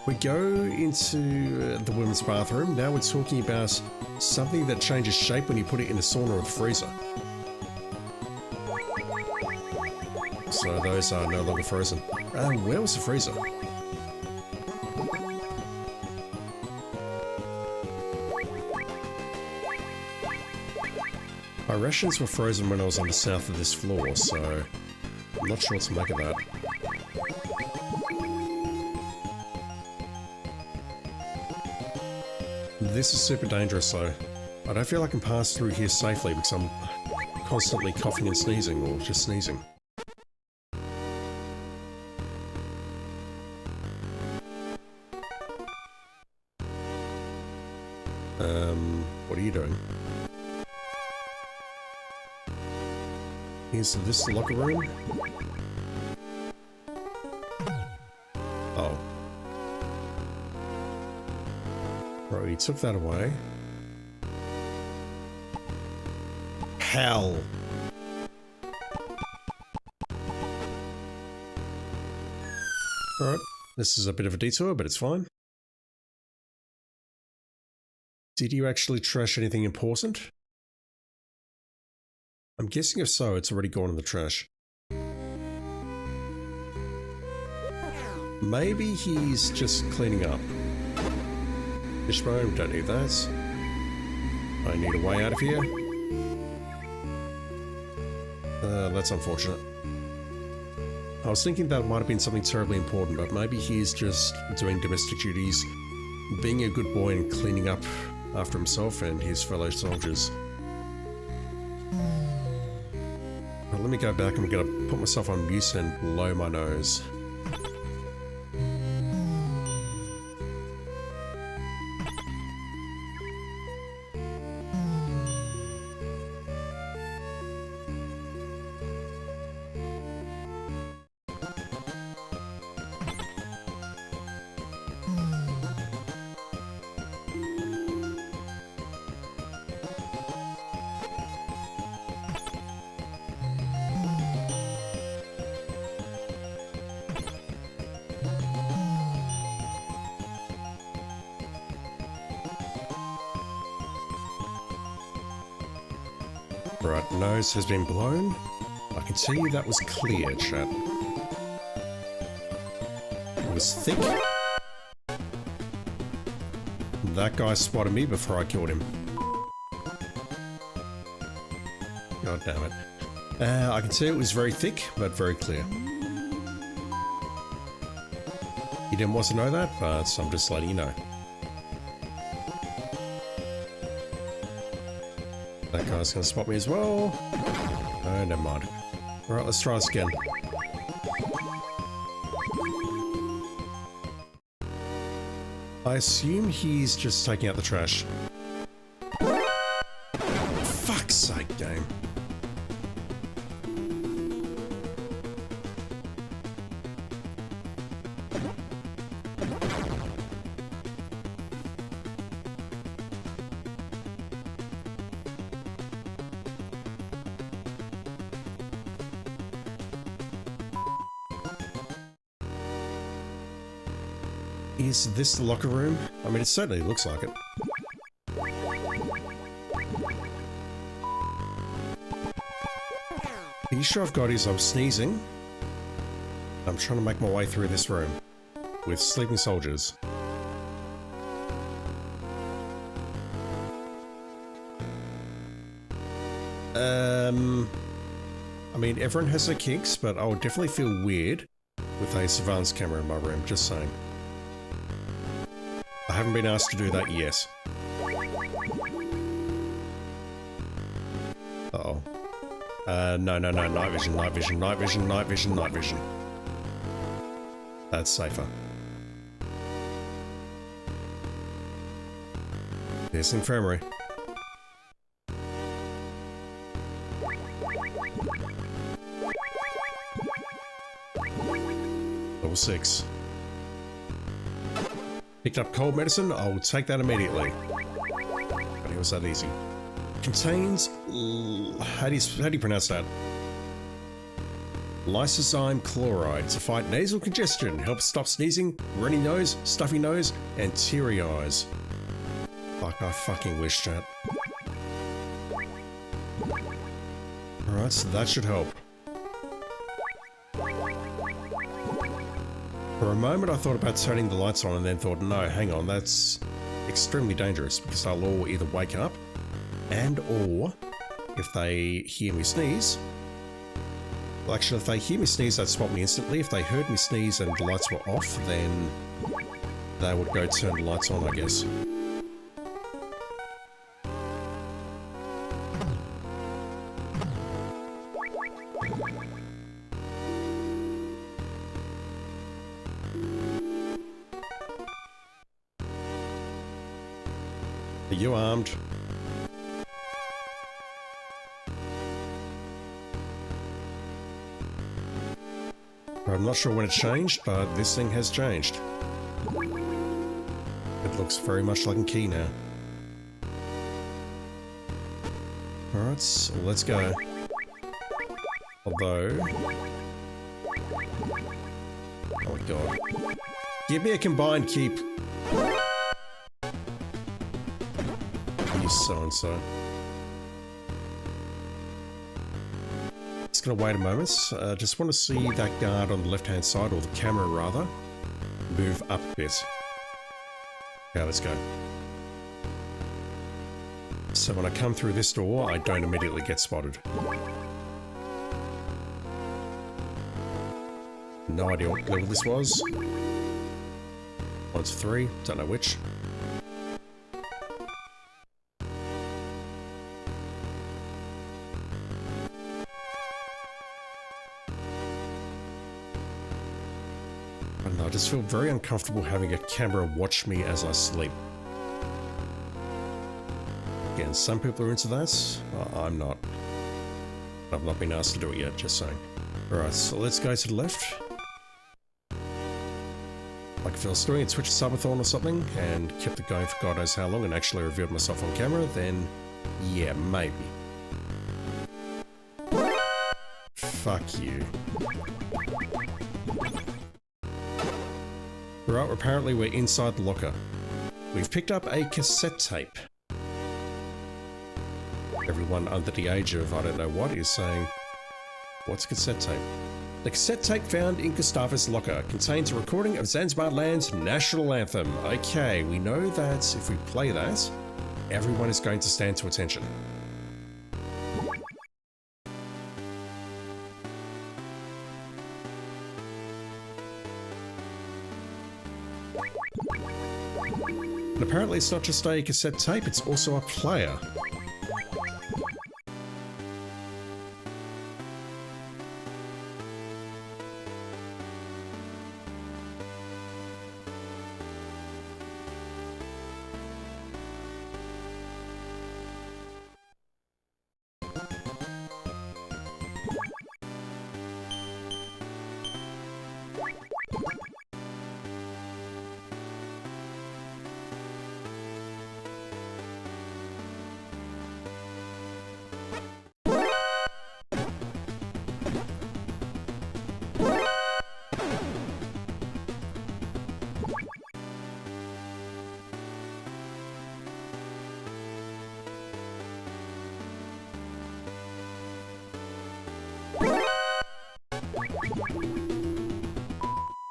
We go into the women's bathroom. Now we're talking about something that changes shape when you put it in the sauna or the freezer. So those are no longer frozen. Where was the freezer? My rations were frozen when I was on the south of this floor, so I'm not sure what to make of that. This is super dangerous though. I don't feel I can pass through here safely because I'm constantly coughing and sneezing, or just sneezing. What are you doing? Is this the locker room? Oh. Bro, he took that away. Hell. Alright, this is a bit of a detour, but it's fine. Did you actually trash anything important? I'm guessing if so, it's already gone in the trash. Maybe he's just cleaning up. Fishbone, don't need that. I need a way out of here. That's unfortunate. I was thinking that might have been something terribly important, but maybe he's just doing domestic duties, being a good boy and cleaning up after himself and his fellow soldiers. Well, let me go back. I'm going to put myself on mute and blow my nose. Right, nose has been blown. I can see that was clear, chat. It was thick. That guy spotted me before I killed him. God damn it. I can see it was very thick, but very clear. You didn't want to know that, but I'm just letting you know. That guy's gonna spot me as well. Oh, never mind. Alright, let's try this again. I assume he's just taking out the trash. Fuck's sake, game. Is this the locker room? I mean, it certainly looks like it. The issue I've got is I'm sneezing. I'm trying to make my way through this room with sleeping soldiers. I mean, everyone has their kinks, but I would definitely feel weird with a surveillance camera in my room, just saying. I haven't been asked to do that yet. Uh-oh. No, night vision, night vision, night vision, night vision, night vision. That's safer. There's the infirmary. Level 6. Picked up cold medicine, I'll take that immediately. But it was that easy. Contains... How do you pronounce that? Lysozyme chloride to fight nasal congestion, helps stop sneezing, runny nose, stuffy nose, and teary eyes. Fuck, I fucking wish, chat. Alright, so that should help. For a moment I thought about turning the lights on and then thought, no, hang on, that's extremely dangerous because they'll all either wake up and or if they hear me sneeze. Well, actually, if they hear me sneeze, they'd spot me instantly. If they heard me sneeze and the lights were off, then they would go turn the lights on, I guess. Are you armed? I'm not sure when it changed, but this thing has changed. It looks very much like a key now. Alright, so let's go. Although... Oh god. Give me a combined keep. You so-and-so. Just gonna wait a moment. Just want to see that guard on the left-hand side, or the camera rather, move up a bit. Okay, let's go. So when I come through this door, I don't immediately get spotted. No idea what level this was. One's 3, don't know which. I don't know, I just feel very uncomfortable having a camera watch me as I sleep. Again, some people are into that. I'm not. I've not been asked to do it yet, just saying. Alright, so let's go to the left. Like if I was doing a Twitch subathon or something and kept it going for God knows how long and actually revealed myself on camera, then yeah, maybe. Fuck you. Right, apparently we're inside the locker. We've picked up a cassette tape. Everyone under the age of I don't know what is saying, what's cassette tape? The cassette tape found in Gustavus' locker contains a recording of Zanzibar Land's national anthem. Okay, we know that if we play that, everyone is going to stand to attention. And apparently it's not just a cassette tape, it's also a player.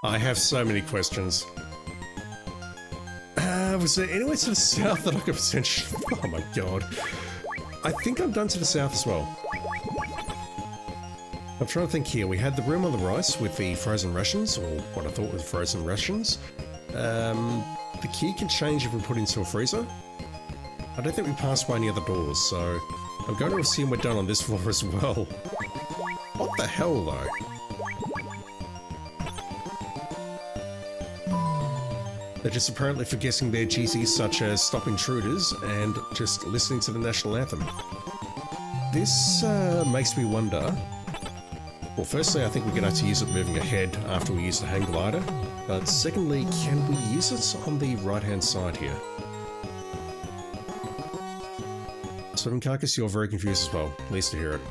I have so many questions. Was there anywhere to the south that I could potentially... Oh my god. I think I'm done to the south as well. I'm trying to think here. We had the room on the right with the frozen rations, or what I thought was frozen rations. The key can change if we put it into a freezer. I don't think we passed by any other doors, so I'm going to assume we're done on this floor as well. What the hell, though? They're just apparently forgetting their GCs such as stop intruders and just listening to the national anthem. This makes me wonder... Well, firstly, I think we're going to have to use it moving ahead after we use the hang glider. But secondly, can we use it on the right-hand side here? Swimming Carcass, you're very confused as well. Pleased to hear it.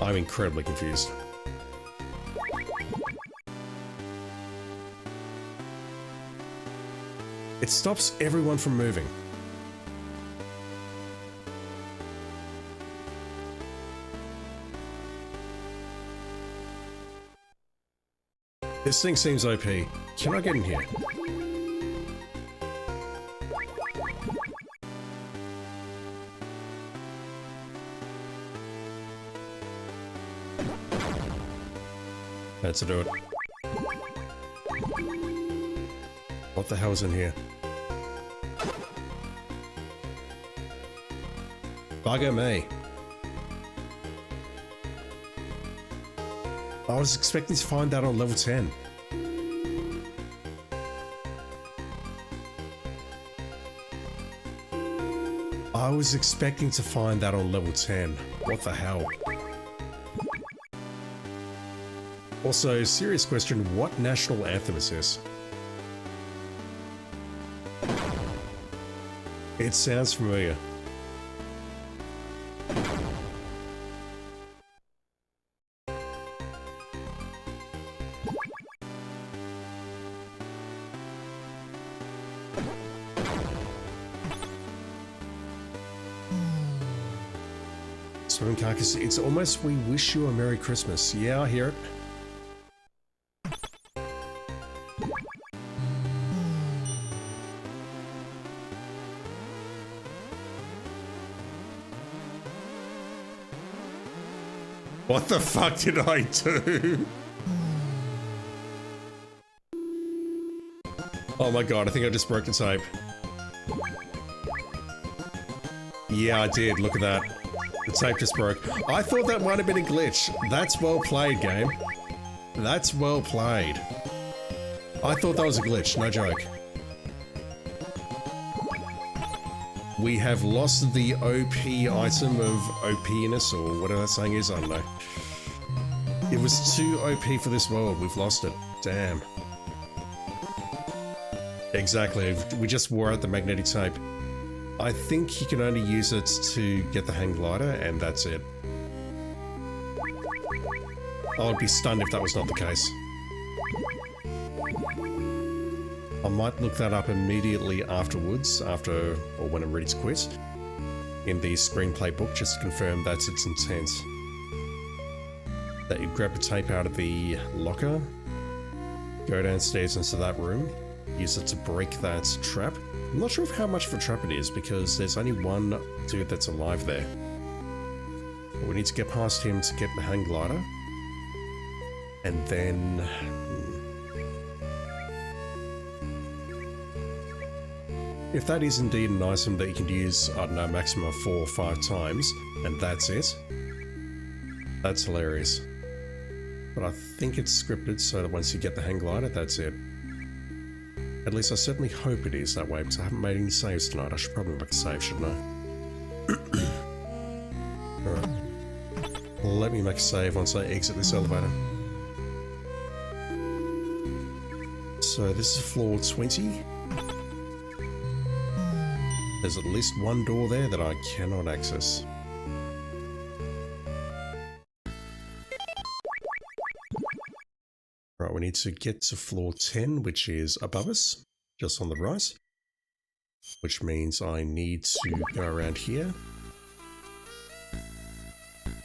I'm incredibly confused. It stops everyone from moving. This thing seems OP. Can I get in here? That's to do it. What the hell's in here? Bugger me. I was expecting to find that on level 10. I was expecting to find that on level 10. What the hell? Also, serious question, what national anthem is this? It sounds familiar. Swimming carcass. It's almost we wish you a Merry Christmas. Yeah, I hear it. What the fuck did I do? Oh my god, I think I just broke the tape. Yeah, I did. Look at that. The tape just broke. I thought that might have been a glitch. That's well played, game. That's well played. I thought that was a glitch, no joke. We have lost the OP item of OP-ness, or whatever that saying is, I don't know. It was too OP for this world, we've lost it. Damn. Exactly, we just wore out the magnetic tape. I think you can only use it to get the hang glider, and that's it. I would be stunned if that was not the case. I might look that up immediately afterwards, or when I'm ready to quit, in the screenplay book, just to confirm that's its intent. That you grab the tape out of the locker, go downstairs into that room, use it to break that trap. I'm not sure of how much of a trap it is, because there's only one dude that's alive there. But we need to get past him to get the hang glider. And then... if that is indeed an item that you can use, I don't know, maximum of 4 or 5 times, and that's it, that's hilarious. But I think it's scripted so that once you get the hang glider, that's it. At least I certainly hope it is that way, because I haven't made any saves tonight. I should probably make a save, shouldn't I? Alright. Let me make a save once I exit this elevator. So this is floor 20. There's at least one door there that I cannot access. Right, we need to get to floor 10, which is above us, just on the right. Which means I need to go around here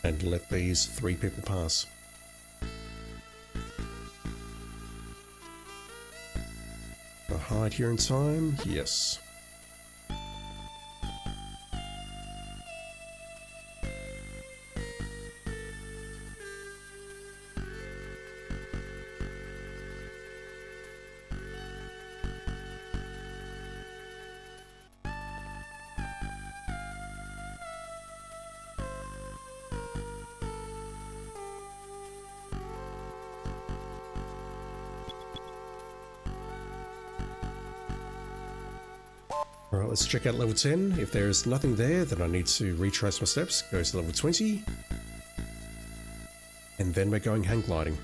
and let these 3 people pass. Do I hide here in time? Yes. Alright, let's check out level 10. If there's nothing there, then I need to retrace my steps, go to level 20, and then we're going hang gliding.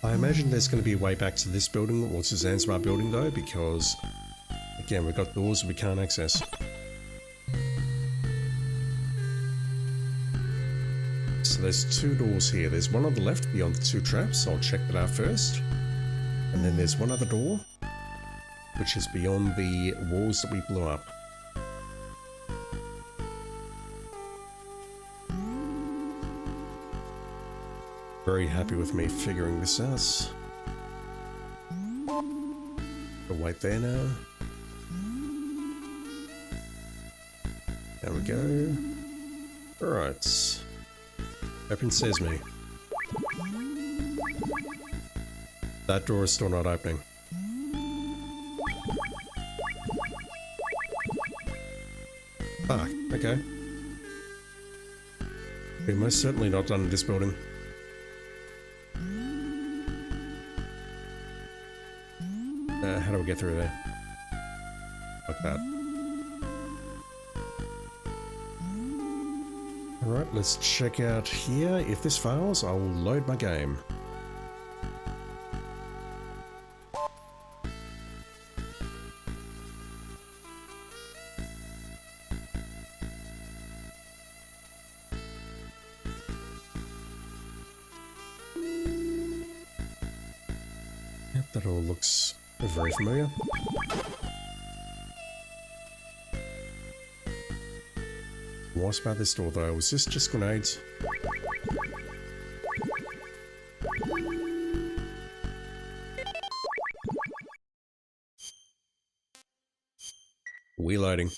I imagine there's going to be a way back to this building or to Zanzibar building though, because again, we've got doors we can't access. So there's 2 doors here. There's one on the left beyond the 2 traps. I'll check that out first. And then there's one other door, which is beyond the walls that we blew up. Very happy with me figuring this out. I'll wait there now. There we go. Alright. Open sesame. That door is still not opening. Fuck, okay. We're most certainly not done in this building. How do we get through there? Like that. Alright, let's check out here. If this fails, I will load my game. That all looks very familiar. What about this door though? Was this just grenades? Reloading.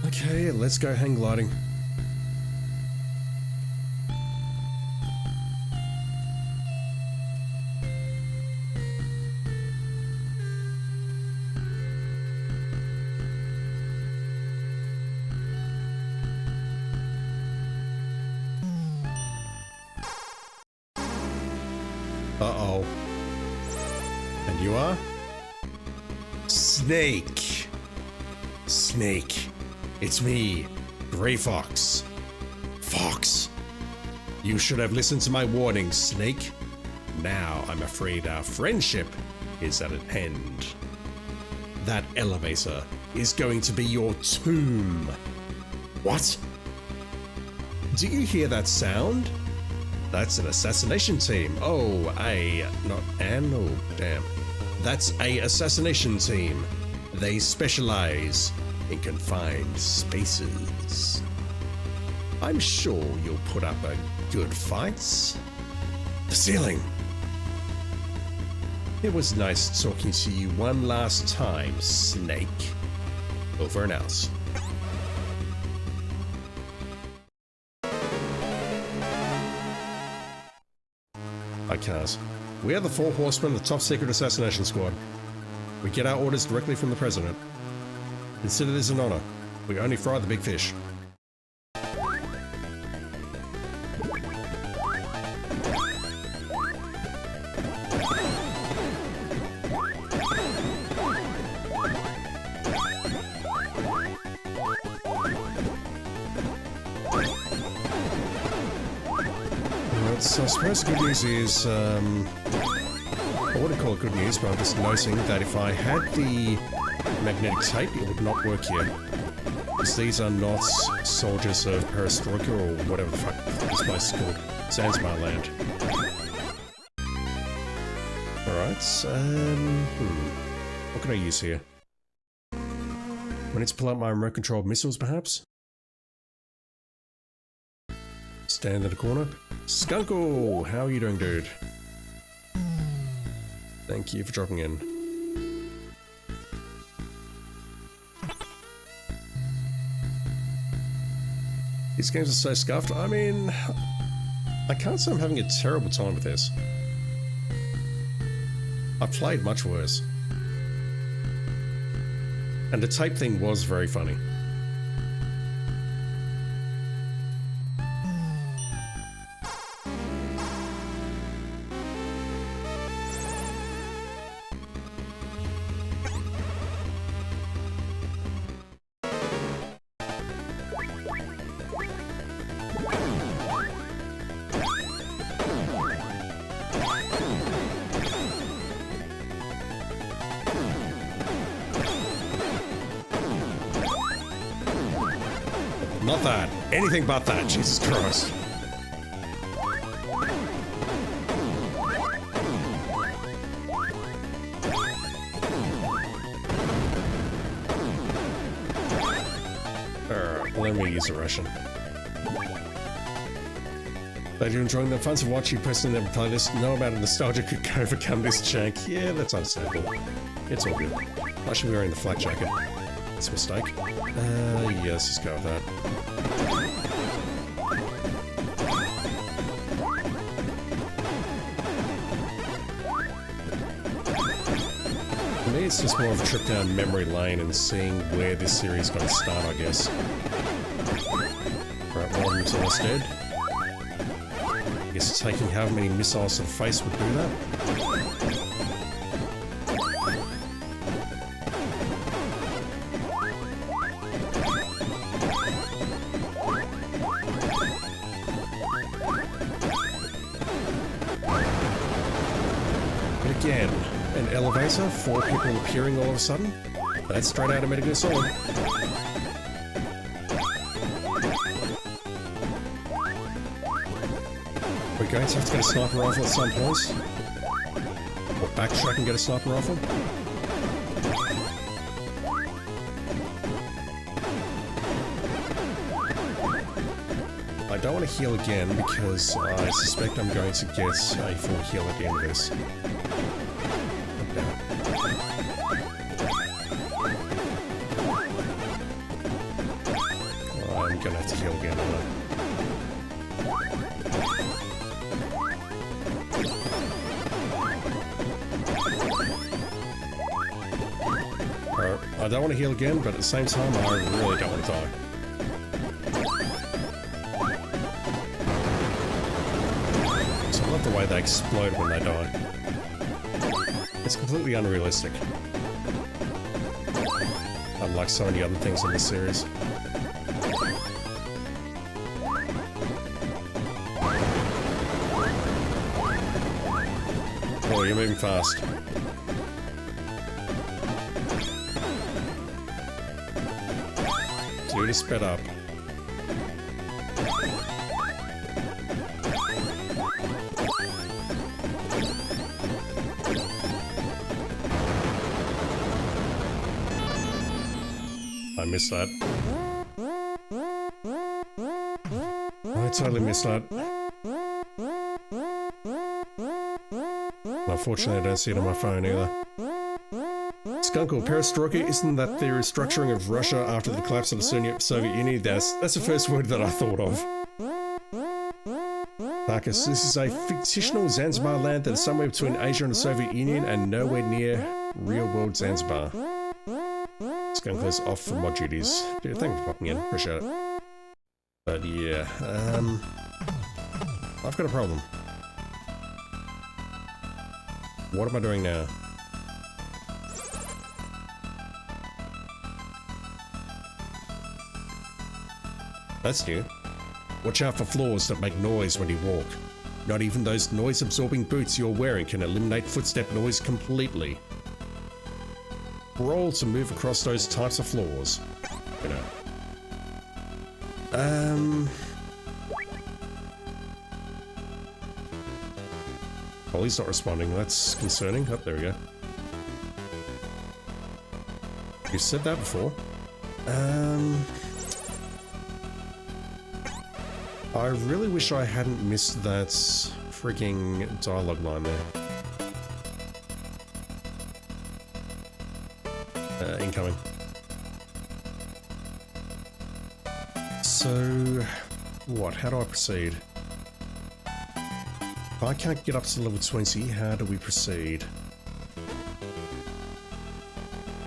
Okay, let's go hang gliding. Uh-oh. And you are? Snake. Snake. It's me, Grey Fox. Fox. You should have listened to my warning, Snake. Now I'm afraid our friendship is at an end. That elevator is going to be your tomb. What? Do you hear that sound? That's an assassination team. Oh, not an, oh, damn. That's a assassination team. They specialize in confined spaces. I'm sure you'll put up a good fight. The ceiling. It was nice talking to you one last time, Snake. Over and out. I can't. We are the 4 horsemen of the top secret assassination squad. We get our orders directly from the president. Consider this an honor. We only fry the big fish. So I suppose the good news is, I wouldn't call it good news, but I'm just noticing that if I had the magnetic tape, it would not work here. Because these are not soldiers of Perestroika or whatever the fuck this place is called. Zanzibar land. Alright, what can I use here? I need to pull out my remote-controlled missiles, perhaps? Stand in the corner. Skunkle! How are you doing, dude? Thank you for dropping in. These games are so scuffed. I mean, I can't say I'm having a terrible time with this. I've played much worse. And the tape thing was very funny. Not that. Anything but that, Jesus Christ. Let me use a Russian. Glad you're enjoying the fun of watching person never play this. Know about a nostalgia could overcome this jank. Yeah, that's understandable. It's all good. I should be wearing the flak jacket. It's a mistake. Yeah, let's just go with that. For me, it's just more of a trip down memory lane and seeing where this series is going to start, I guess. Right, one of them's almost dead. I guess taking how many missiles to the face would do that. Again, an elevator, 4 people appearing all of a sudden. That's straight out of Metal Gear Solid. We're going to have to get a sniper rifle at some point. Or backtrack and get a sniper rifle. I don't want to heal again because I suspect I'm going to get a full heal at the end of this. I'm gonna have to heal again, aren't I? I don't want to heal again, but at the same time, I really don't want to die. So I love the way they explode when they die. It's completely unrealistic. Unlike so many other things in this series. Oh, you're moving fast. Dude is sped up. I missed that. I totally missed that. Unfortunately, I don't see it on my phone either. Skunkle, perestroika, isn't that the restructuring of Russia after the collapse of the Soviet Union? That's the first word that I thought of. Marcus, this is a fictional Zanzibar land that is somewhere between Asia and the Soviet Union and nowhere near real-world Zanzibar. Skunkle's off from mod duties. Dude, thank you for popping in. Appreciate it. But yeah, I've got a problem. What am I doing now? That's new. Watch out for floors that make noise when you walk. Not even those noise-absorbing boots you're wearing can eliminate footstep noise completely. Roll to move across those types of floors. You know. Polly's not responding. That's concerning. Oh, there we go. You said that before. I really wish I hadn't missed that freaking dialogue line there. Incoming. So, what? How do I proceed? If I can't get up to level 20, how do we proceed?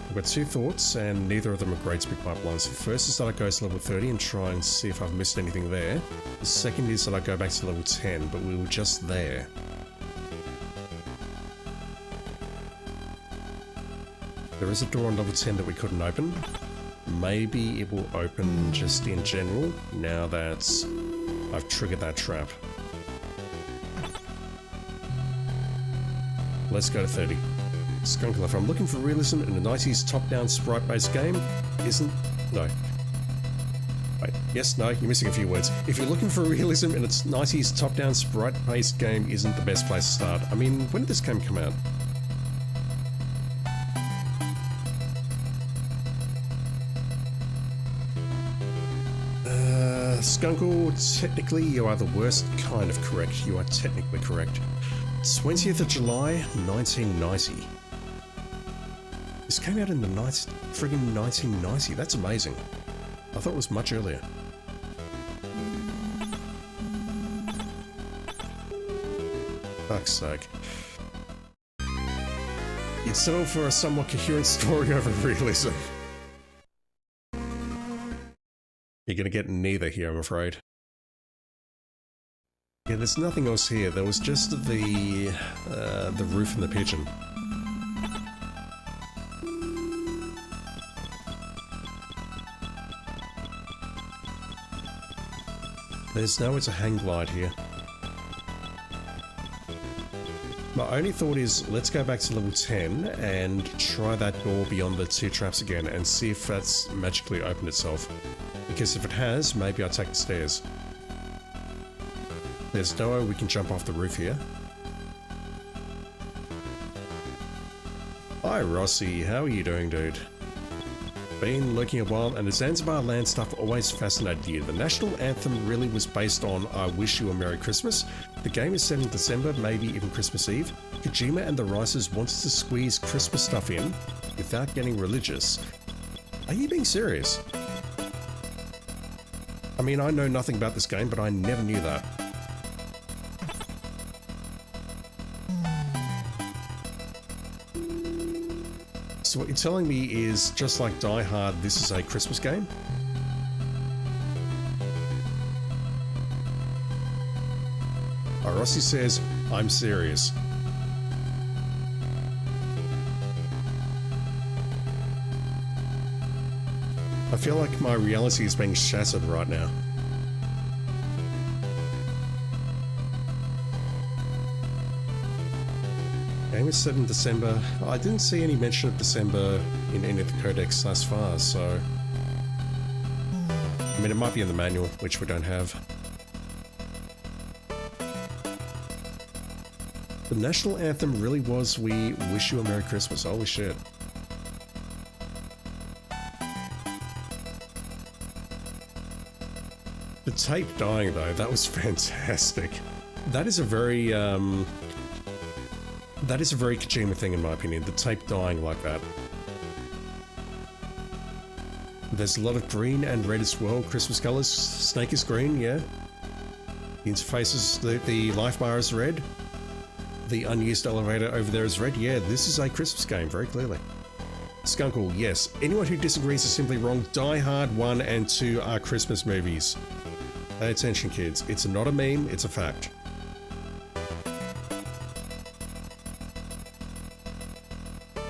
I've got two thoughts, and neither of them are great speed pipelines. The first is that I go to level 30 and try and see if I've missed anything there. The second is that I go back to level 10, but we were just there. There is a door on level 10 that we couldn't open. Maybe it will open just in general, now that I've triggered that trap. Let's go to 30. Skunkle, if I'm looking for realism in a 90s top-down sprite-based game, isn't... No. Wait, yes, no, you're missing a few words. If you're looking for realism in a 90s top-down sprite-based game isn't the best place to start. I mean, when did this game come out? Skunkle, technically you are the worst kind of correct. You are technically correct. 20th of July, 1990. This came out in the friggin' 1990. That's amazing. I thought it was much earlier. Fuck's sake. You'd settle for a somewhat coherent story over realism. You're gonna get neither here, I'm afraid. Yeah, there's nothing else here. There was just the roof and the pigeon. There's nowhere to hang glide here. My only thought is, let's go back to level 10 and try that door beyond the two traps again and see if that's magically opened itself. Because if it has, maybe I'll take the stairs. There's no way we can jump off the roof here. Hi Rossi, how are you doing, dude? Been looking a while, and the Zanzibar land stuff always fascinated you. The national anthem really was based on I Wish You a Merry Christmas. The game is set in December, maybe even Christmas Eve. Kojima and the Rices wanted to squeeze Christmas stuff in without getting religious. Are you being serious? I mean, I know nothing about this game, but I never knew that. So what you're telling me is, just like Die Hard, this is a Christmas game? Rossi says, I'm serious. I feel like my reality is being shattered right now. Game is set in December. I didn't see any mention of December in any of the codex thus far, so... I mean, it might be in the manual, which we don't have. The national anthem really was We Wish You a Merry Christmas. Holy shit. The tape dying, though, that was fantastic. That is a very Kojima thing, in my opinion, the tape dying like that. There's a lot of green and red as well, Christmas colours. Snake is green, yeah. The interfaces, the life bar is red. The unused elevator over there is red. Yeah, this is a Christmas game, very clearly. Skunkle, yes. Anyone who disagrees is simply wrong. Die Hard 1 and 2 are Christmas movies. Pay attention, kids. It's not a meme, it's a fact.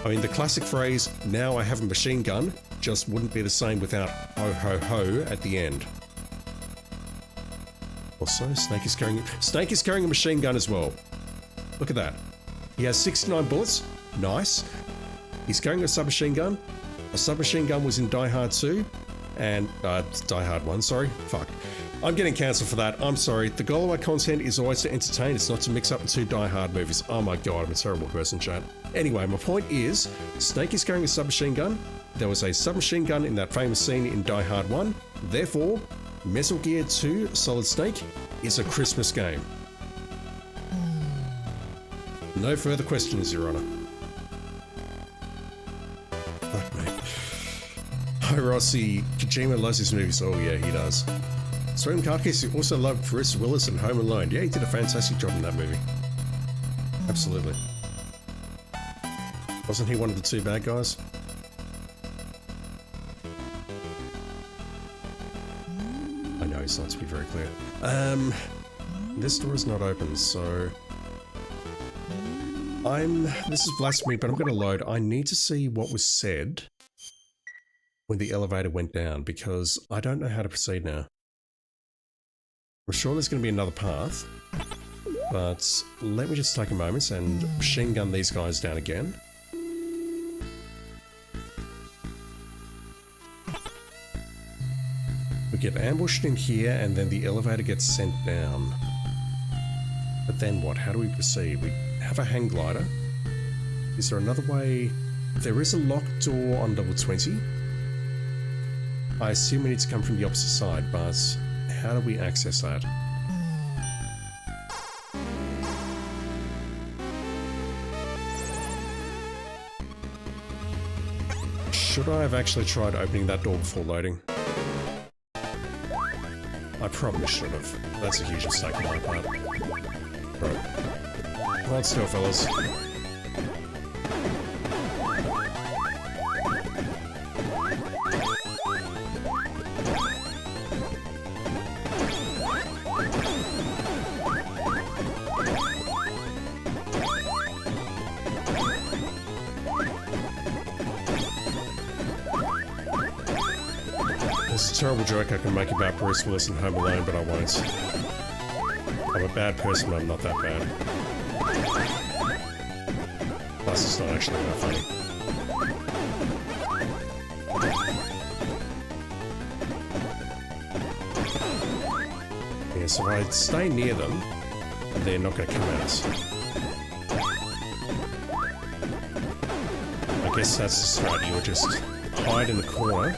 I mean, the classic phrase, now I have a machine gun, just wouldn't be the same without ho ho ho at the end. Also, Snake is carrying a machine gun as well. Look at that. He has 69 bullets. Nice. He's carrying a submachine gun. A submachine gun was in Die Hard 2. And, Die Hard 1, sorry. Fuck. I'm getting cancelled for that. I'm sorry. The goal of my content is always to entertain. It's not to mix up the two Die Hard movies. Oh my god, I'm a terrible person, chat. Anyway, my point is, Snake is carrying a submachine gun. There was a submachine gun in that famous scene in Die Hard 1. Therefore, Metal Gear 2 Solid Snake is a Christmas game. No further questions, Your Honor. Fuck me. Hi Rossi, Kojima loves his movies. Oh yeah, he does. Swim Karkis also loved Bruce Willis and Home Alone. Yeah, he did a fantastic job in that movie. Absolutely. Wasn't he one of the two bad guys? I know, he's not, to be very clear. This door is not open, so... This is blasphemy, but I'm going to load. I need to see what was said when the elevator went down, because I don't know how to proceed now. I'm sure there's going to be another path, but let me just take a moment and machine gun these guys down again. We get ambushed in here, and then the elevator gets sent down. But then what? How do we proceed? We have a hang glider. Is there another way? There is a locked door on level 20. I assume we need to come from the opposite side, but how do we access that? Should I have actually tried opening that door before loading? I probably should have. That's a huge mistake on my part. Right. Hold still, fellas. It's a terrible joke I can make about Bruce Willis and Home Alone, but I won't. I'm a bad person, but I'm not that bad. Plus, it's not actually that funny. Yeah, so if I stay near them, they're not going to come at us. I guess that's the strat. You would just hide in the corner,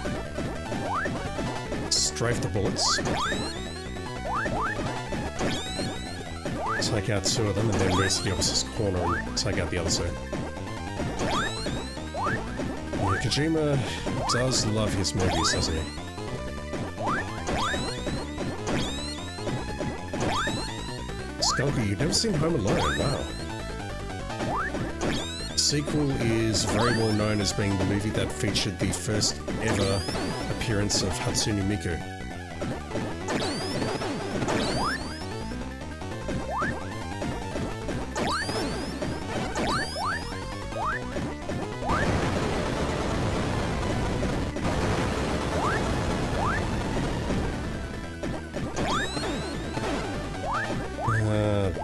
strafe the bullets, take out 2 of them, and then move to the opposite corner and take out the other 2. Yeah, Kojima does love his movies, doesn't he? Skunky, you've never seen Home Alone, wow. The sequel is very well known as being the movie that featured the first ever appearance of Hatsune Miku.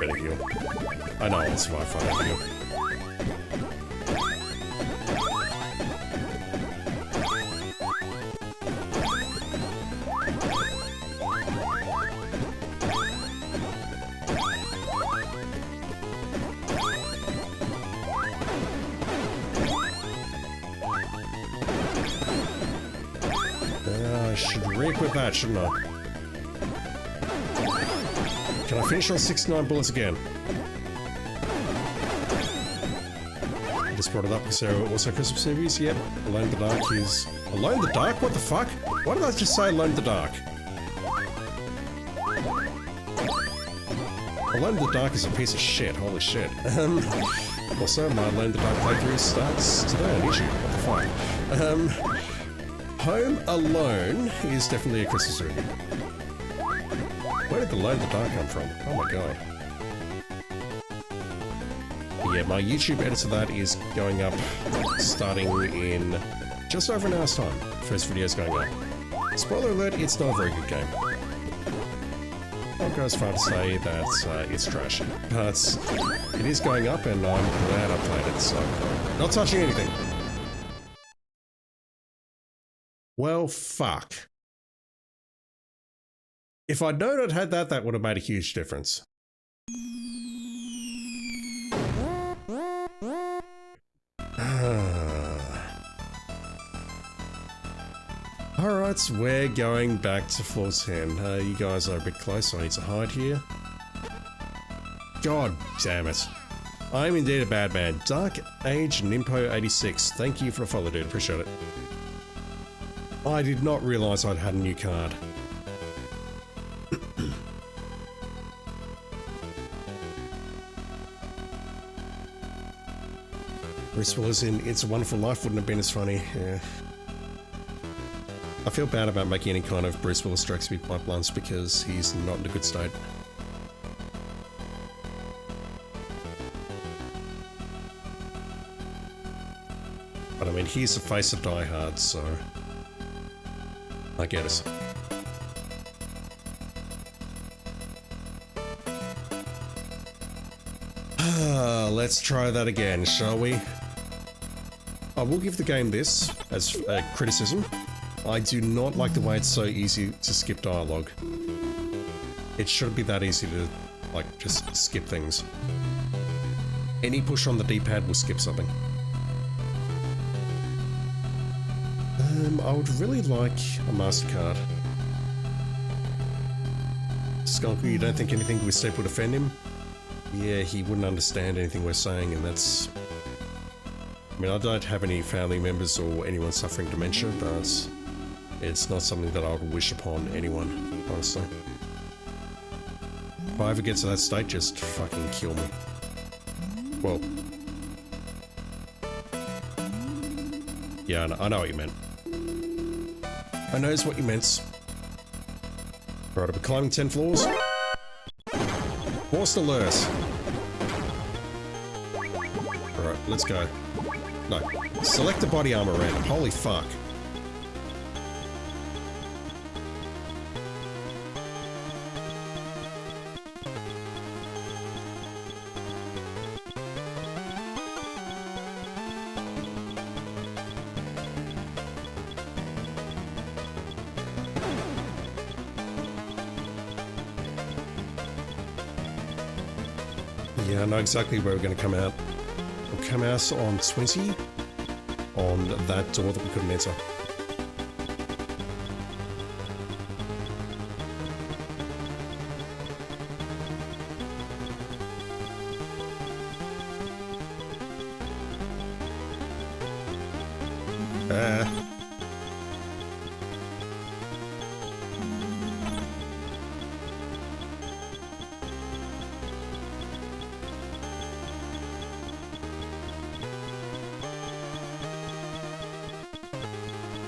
Better heal. I know I'll survive if I don't heal. I should re-equip that, shouldn't I? Can I finish on 69 bullets again? I just brought it up because there are also Christmas movies. Yep, Alone in the Dark is... Alone in the Dark? What the fuck? Why did I just say Alone in the Dark? Alone in the Dark is a piece of shit, holy shit. Also, my Alone in the Dark playthrough starts today on YouTube. What the fuck? Home Alone is definitely a Christmas movie. Where did the Alone in the Dark come from? Oh my god. But yeah, my YouTube edit of that is going up starting in just over an hour's time. First video's going up. Spoiler alert, it's not a very good game. I'll go as far to say that it's trash. But it is going up and I'm glad I played it, so... Not touching anything. Well, fuck. If I'd known I'd had that, that would have made a huge difference. Alright, so we're going back to floor 10. You guys are a bit close, so I need to hide here. God damn it. I'm indeed a bad man. Dark Age Nimpo86. Thank you for the follow, dude. Appreciate it. I did not realise I'd had a new card. Bruce Willis in It's a Wonderful Life wouldn't have been as funny, yeah. I feel bad about making any kind of Bruce Willis jokes with my blunts because he's not in a good state. But I mean, he's the face of Die Hard, so... I get it. Let's try that again, shall we? I will give the game this as a criticism. I do not like the way it's so easy to skip dialogue. It shouldn't be that easy to, like, just skip things. Any push on the D-pad will skip something. I would really like a MasterCard. Skunky, you don't think anything we said would offend him? Yeah, he wouldn't understand anything we're saying, and that's... I mean, I don't have any family members or anyone suffering dementia, but it's not something that I would wish upon anyone, honestly. If I ever get to that state, just fucking kill me. Well... Yeah, I know what you meant. I knows what you meant. Right, I'll be climbing 10 floors. Forced alert. Alright, let's go. No. Select the body armor random. Holy fuck. Yeah, I know exactly where we're going to come out. We'll come out on 20 on that door that we couldn't enter.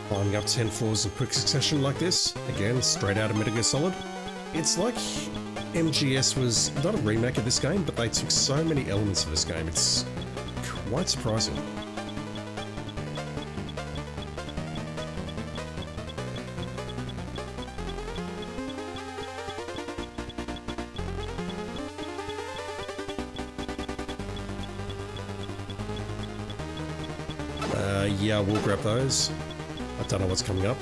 Climbing up 10 floors in quick succession like this, again, straight out of Metal Gear Solid. It's like MGS was not a remake of this game, but they took so many elements of this game, it's quite surprising. Yeah, we'll grab those. I don't know what's coming up.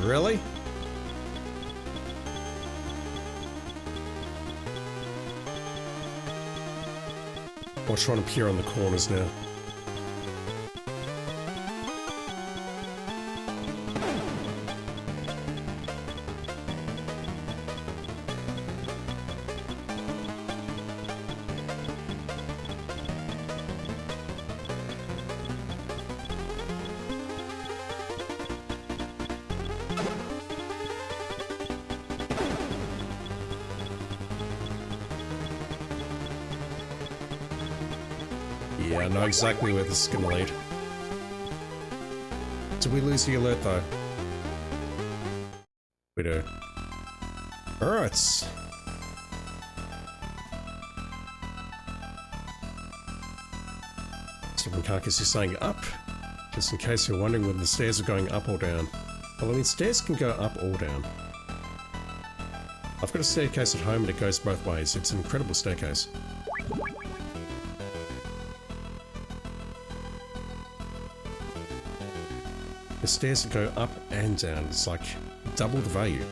Really? Or trying to peer on the corners now. Yeah, I know exactly where this is going to lead. Did we lose the alert though? We do. Alright. So when Carcass is saying up, just in case you're wondering whether the stairs are going up or down. Well, I mean, stairs can go up or down. I've got a staircase at home and it goes both ways. It's an incredible staircase. The stairs go up and down. It's like double the value.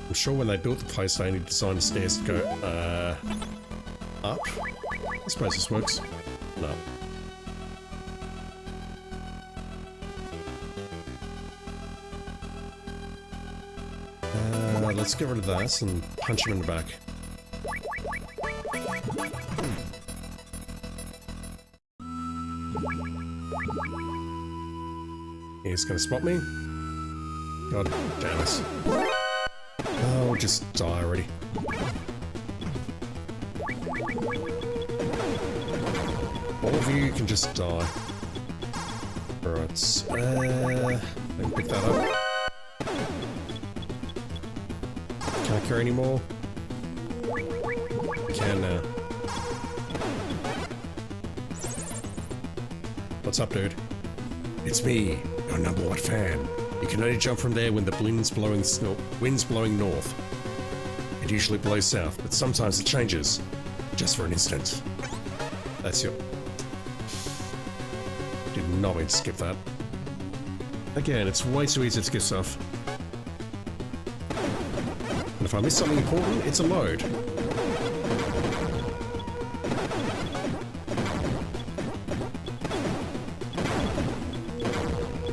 I'm sure when they built the place, they only designed the stairs to go up. I suppose this works. No. Let's get rid of that and punch him in the back. He's gonna spot me. God damn it. Oh, just die already. All of you can just die. Alright, let me pick that up. Can't carry anymore. Can now. What's up, dude? It's me, your number one fan. You can only jump from there when the wind's blowing north. It usually blows south, but sometimes it changes. Just for an instant. That's your... Did not mean to skip that. Again, it's way too easy to skip stuff. And if I miss something important, it's a load.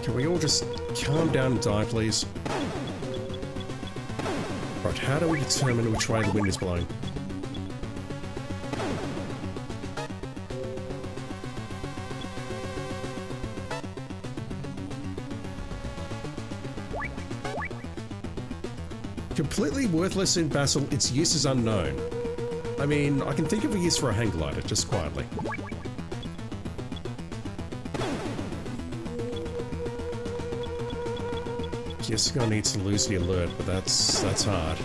Can we all just calm down and die, please? Right, how do we determine which way the wind is blowing? Completely worthless in battle, its use is unknown. I mean, I can think of a use for a hang glider, just quietly. Guess I'm gonna need to lose the alert, but that's hard.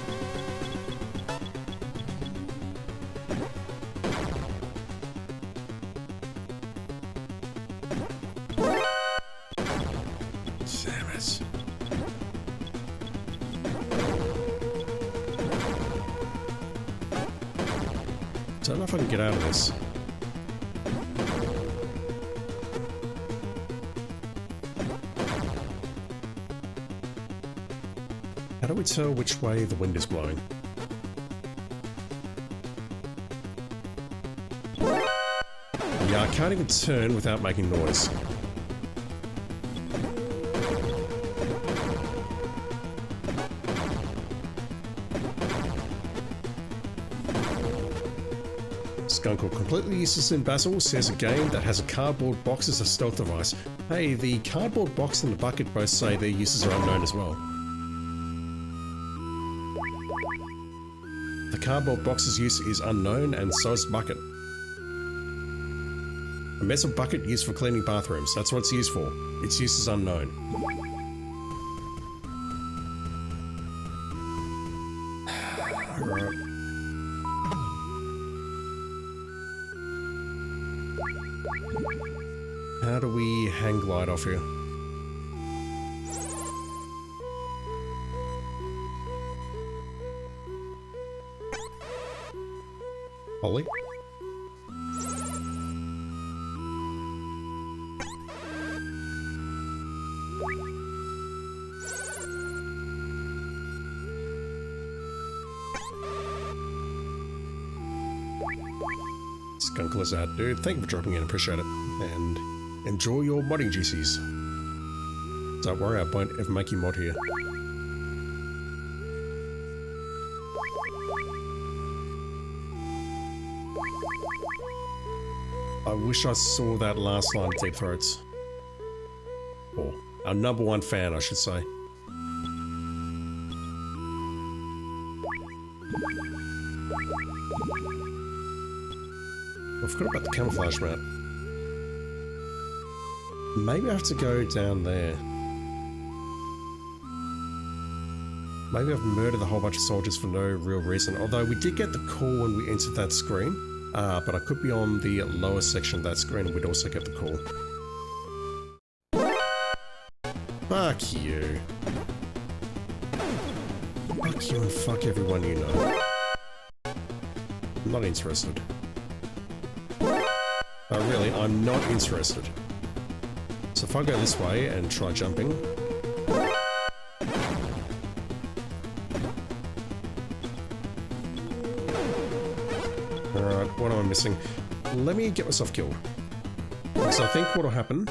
Damn it. Don't know if I can get out of this. How do we tell which way the wind is blowing? Yeah, I can't even turn without making noise. Skunkle, completely useless in Basil, says a game that has a cardboard box as a stealth device. Hey, the cardboard box and the bucket both say their uses are unknown as well. The cardboard box's use is unknown, and so is the bucket. A metal bucket used for cleaning bathrooms. That's what it's used for. Its use is unknown. Alright. How do we hang glide off here? Holly? Skunkle is out, dude. Thank you for dropping in, appreciate it. And enjoy your modding juices. Don't worry, I won't ever make you mod here. I wish I saw that last line of Deep Throats. Or our #1 fan, I should say. I forgot about the camouflage map. Maybe I have to go down there. Maybe I've murdered a whole bunch of soldiers for no real reason. Although we did get the call when we entered that screen. But I could be on the lower section of that screen and we'd also get the call. Fuck you. Fuck you and fuck everyone you know. I'm not interested. Really, I'm not interested. So if I go this way and try jumping... Alright, what am I missing? Let me get myself killed. So I think what will happen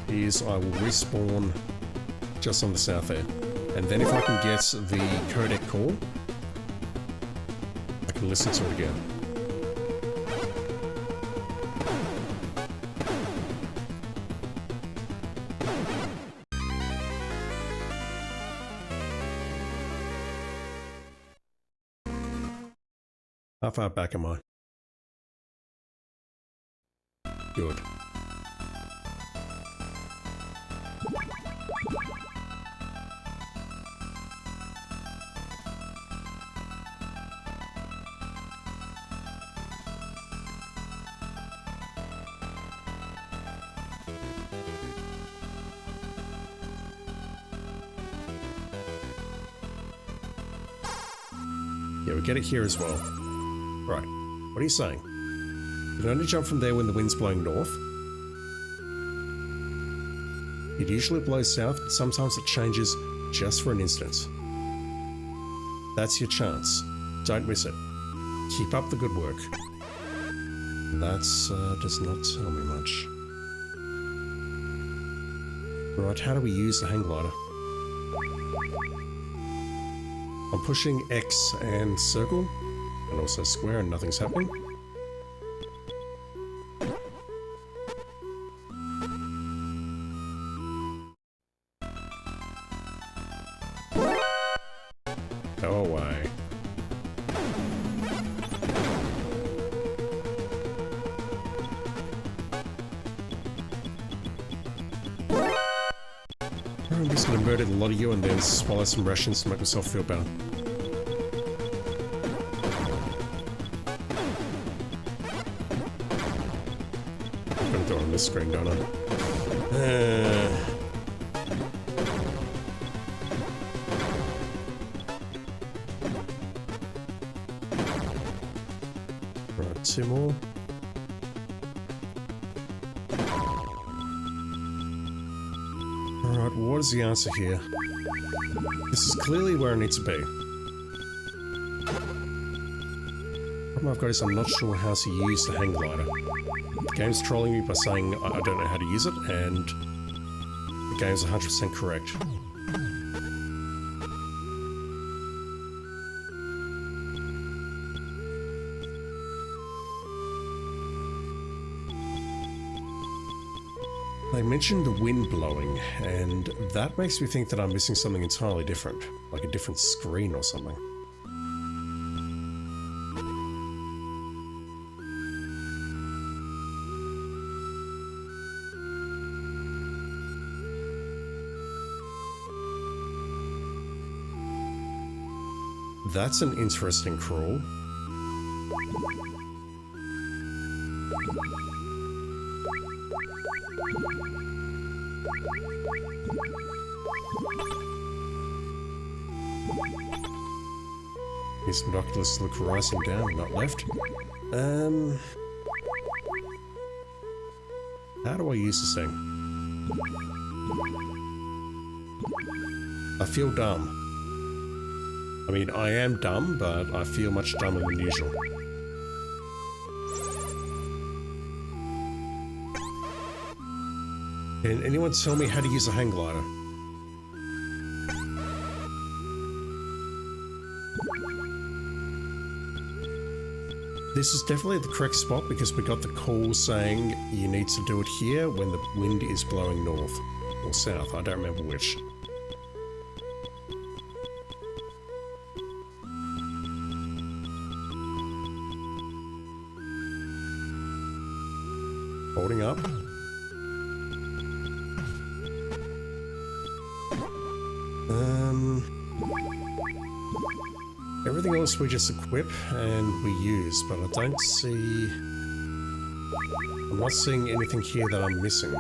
is I will respawn just on the south there. And then if I can get the codec call, I can listen to it again. How far back am I? Good. Yeah, we get it here as well. Right, what are you saying? You can only jump from there when the wind's blowing north. It usually blows south, but sometimes it changes just for an instant. That's your chance. Don't miss it. Keep up the good work. That does not tell me much. Right, how do we use the hang glider? I'm pushing X and circle. And also square and nothing's happening. Go away. I'm just gonna murder a lot of you and then swallow some rations to make myself feel better. On this screen, don't I? Right, 2 more. Alright, what is the answer here? This is clearly where I need to be. The problem I've got is I'm not sure how to use the hang glider. The game's trolling me by saying I don't know how to use it, and the game's 100% correct. They mentioned the wind blowing, and that makes me think that I'm missing something entirely different, like a different screen or something. That's an interesting crawl. Here's some binoculars to look rising down, not left. How do I use this thing? I feel dumb. I mean, I am dumb, but I feel much dumber than usual. Can anyone tell me how to use a hang glider? This is definitely the correct spot because we got the call saying you need to do it here when the wind is blowing north or south. I don't remember which. Holding up. Everything else we just equip and we use, but I don't see... I'm not seeing anything here that I'm missing.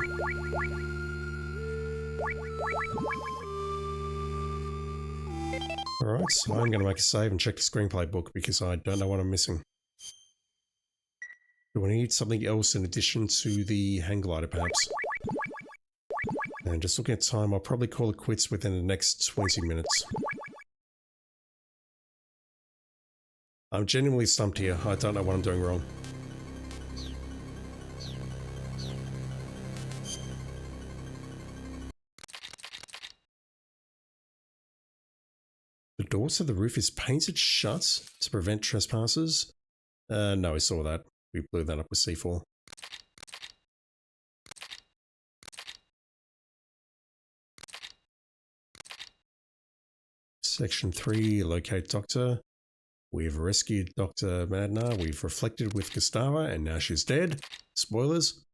Alright, so I'm going to make a save and check the screenplay book because I don't know what I'm missing. Do I need something else in addition to the hang glider, perhaps? And just looking at time, I'll probably call it quits within the next 20 minutes. I'm genuinely stumped here. I don't know what I'm doing wrong. The door to the roof is painted shut to prevent trespassers. No, I saw that. We blew that up with C4. Section 3, locate Doctor. We've rescued Dr. Madnar, we've reflected with Gustava, and now she's dead. Spoilers.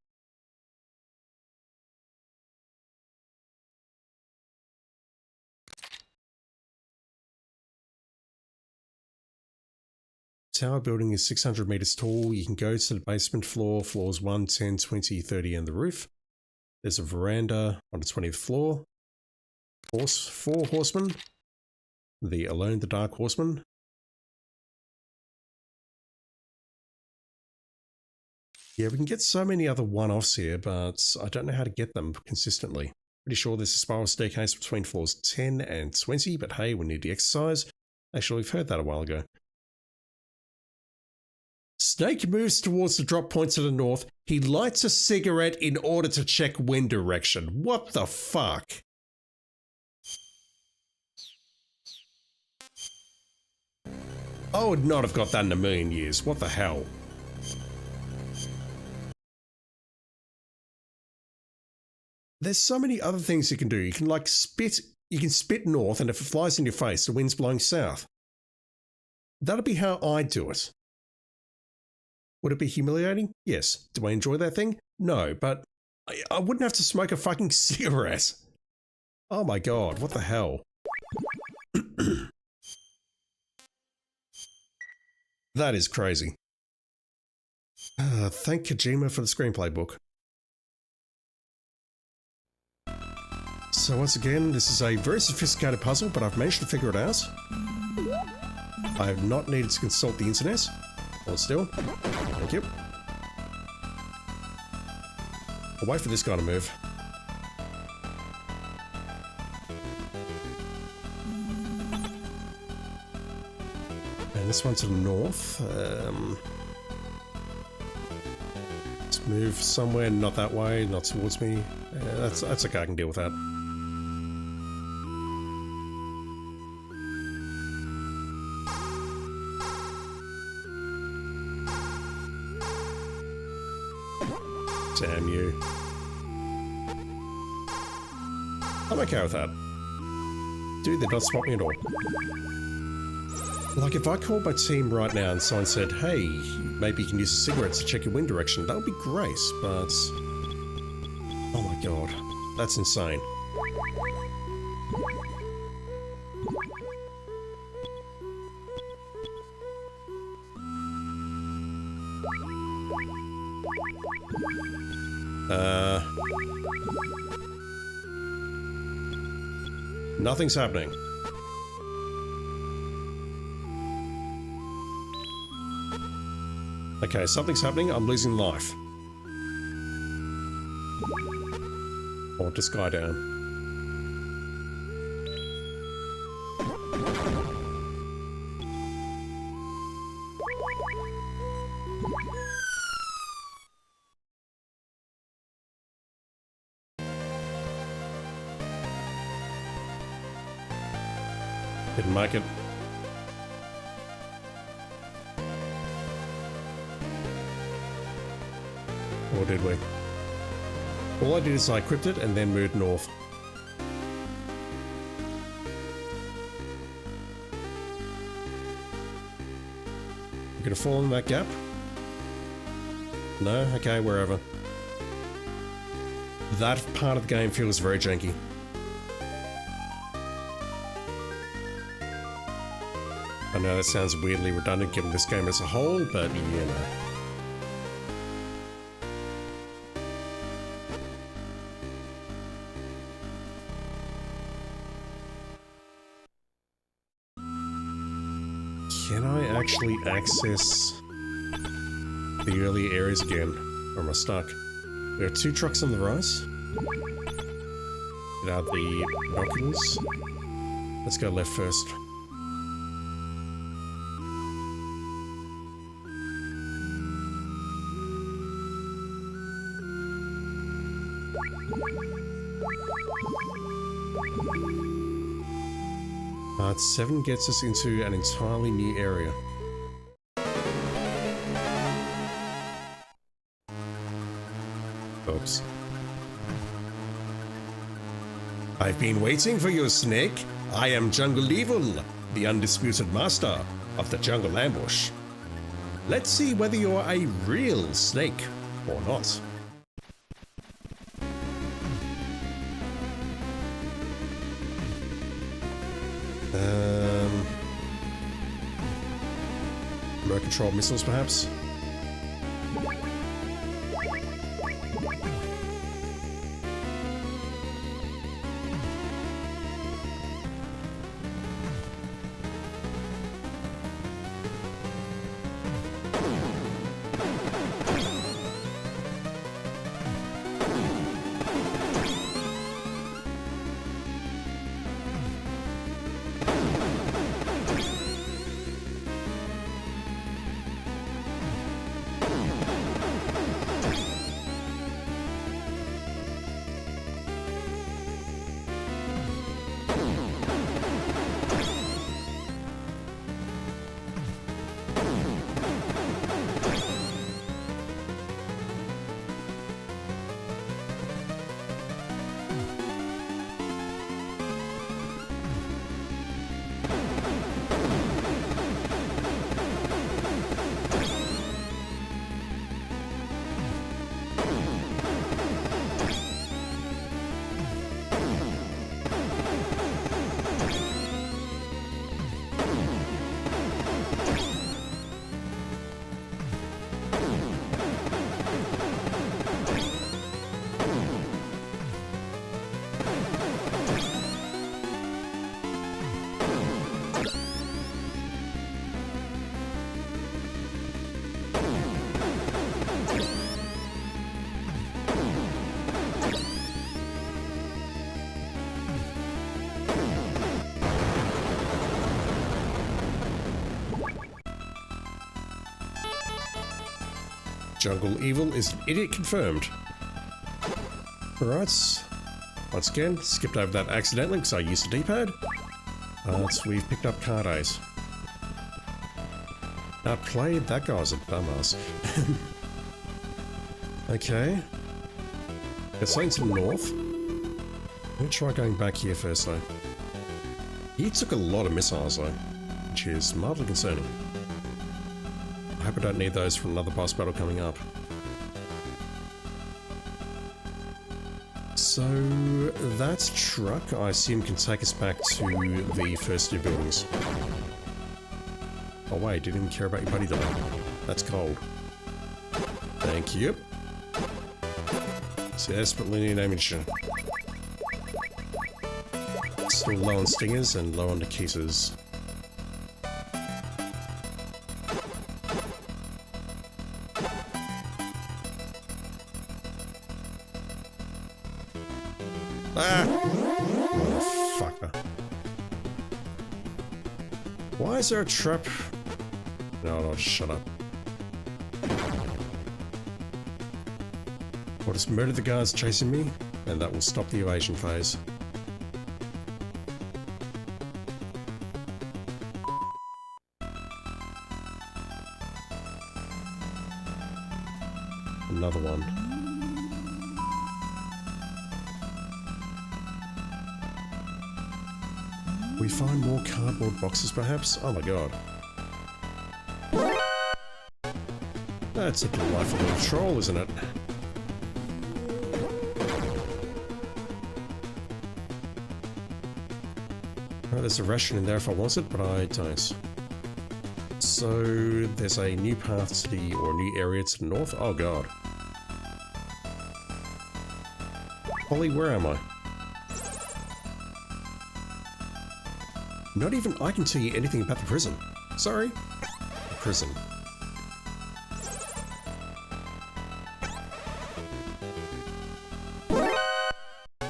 Tower building is 600 meters tall. You can go to the basement floor, floors 1, 10, 20, 30, and the roof. There's a veranda on the 20th floor. 4 horsemen. The Alone the Dark Horseman. Yeah, we can get so many other one-offs here, but I don't know how to get them consistently. Pretty sure there's a spiral staircase between floors 10 and 20, but hey, we need the exercise. Actually, we've heard that a while ago. Snake moves towards the drop point to the north. He lights a cigarette in order to check wind direction. What the fuck? I would not have got that in a million years. What the hell? There's so many other things you can do. You can like spit north, and if it flies in your face, the wind's blowing south. That'd be how I do it. Would it be humiliating? Yes. Do I enjoy that thing? No, but I wouldn't have to smoke a fucking cigarette. Oh my god, what the hell? That is crazy. Thank Kojima for the screenplay book. So once again, this is a very sophisticated puzzle, but I've managed to figure it out. I have not needed to consult the internet. Hold still. Thank you. I'll wait for this guy to move. And this one to the north. Let's move somewhere, not that way, not towards me. That's okay, I can deal with that. Damn you. I'm okay with that. Dude, they're not spot me at all. Like, if I called my team right now and someone said, hey, maybe you can use a cigarette to check your wind direction, that would be great, but... oh my god, that's insane. Nothing's happening. Okay, something's happening. I'm losing life. I want this guy down. Didn't make it. Or did we? All I did is I equipped it and then moved north. We're gonna fall in that gap? No? Okay, wherever. That part of the game feels very janky. I know that sounds weirdly redundant given this game as a whole, but you know. Can I actually access the early areas again? Or am I stuck? There are 2 trucks on the rise. Get out the binoculars. Let's go left first. Part 7 gets us into an entirely new area. Oops. I've been waiting for you, Snake. I am Jungle Evil, the undisputed master of the jungle ambush. Let's see whether you're a real snake or not. Remote control missiles, perhaps? Jungle Evil is idiot confirmed. Alright. Once again, skipped over that accidentally because I used a D-pad. But we've picked up card ace. Outplayed, that guy's a dumbass. Okay. Got something to the north. Let me try going back here first though. He took a lot of missiles though, which is mildly concerning. I hope I don't need those for another boss battle coming up. So that truck, I assume, can take us back to the first two buildings. Oh wait, didn't even care about your buddy though. That's cold. Thank you. Desperately need ammunition. Still low on stingers and low on Nikitas. Ah! Motherfucker. Why is there a trap? No, shut up. I'll just murder the guards chasing me, and that will stop the evasion phase. Another one. We find more cardboard boxes perhaps? Oh my god. That's a delightful little troll, isn't it? Oh, there's a ration in there if I want it, but I don't. So there's a new path to the, or a new area to the north. Oh god. Holly, where am I? Not even I can tell you anything about the prison. Sorry. The prison.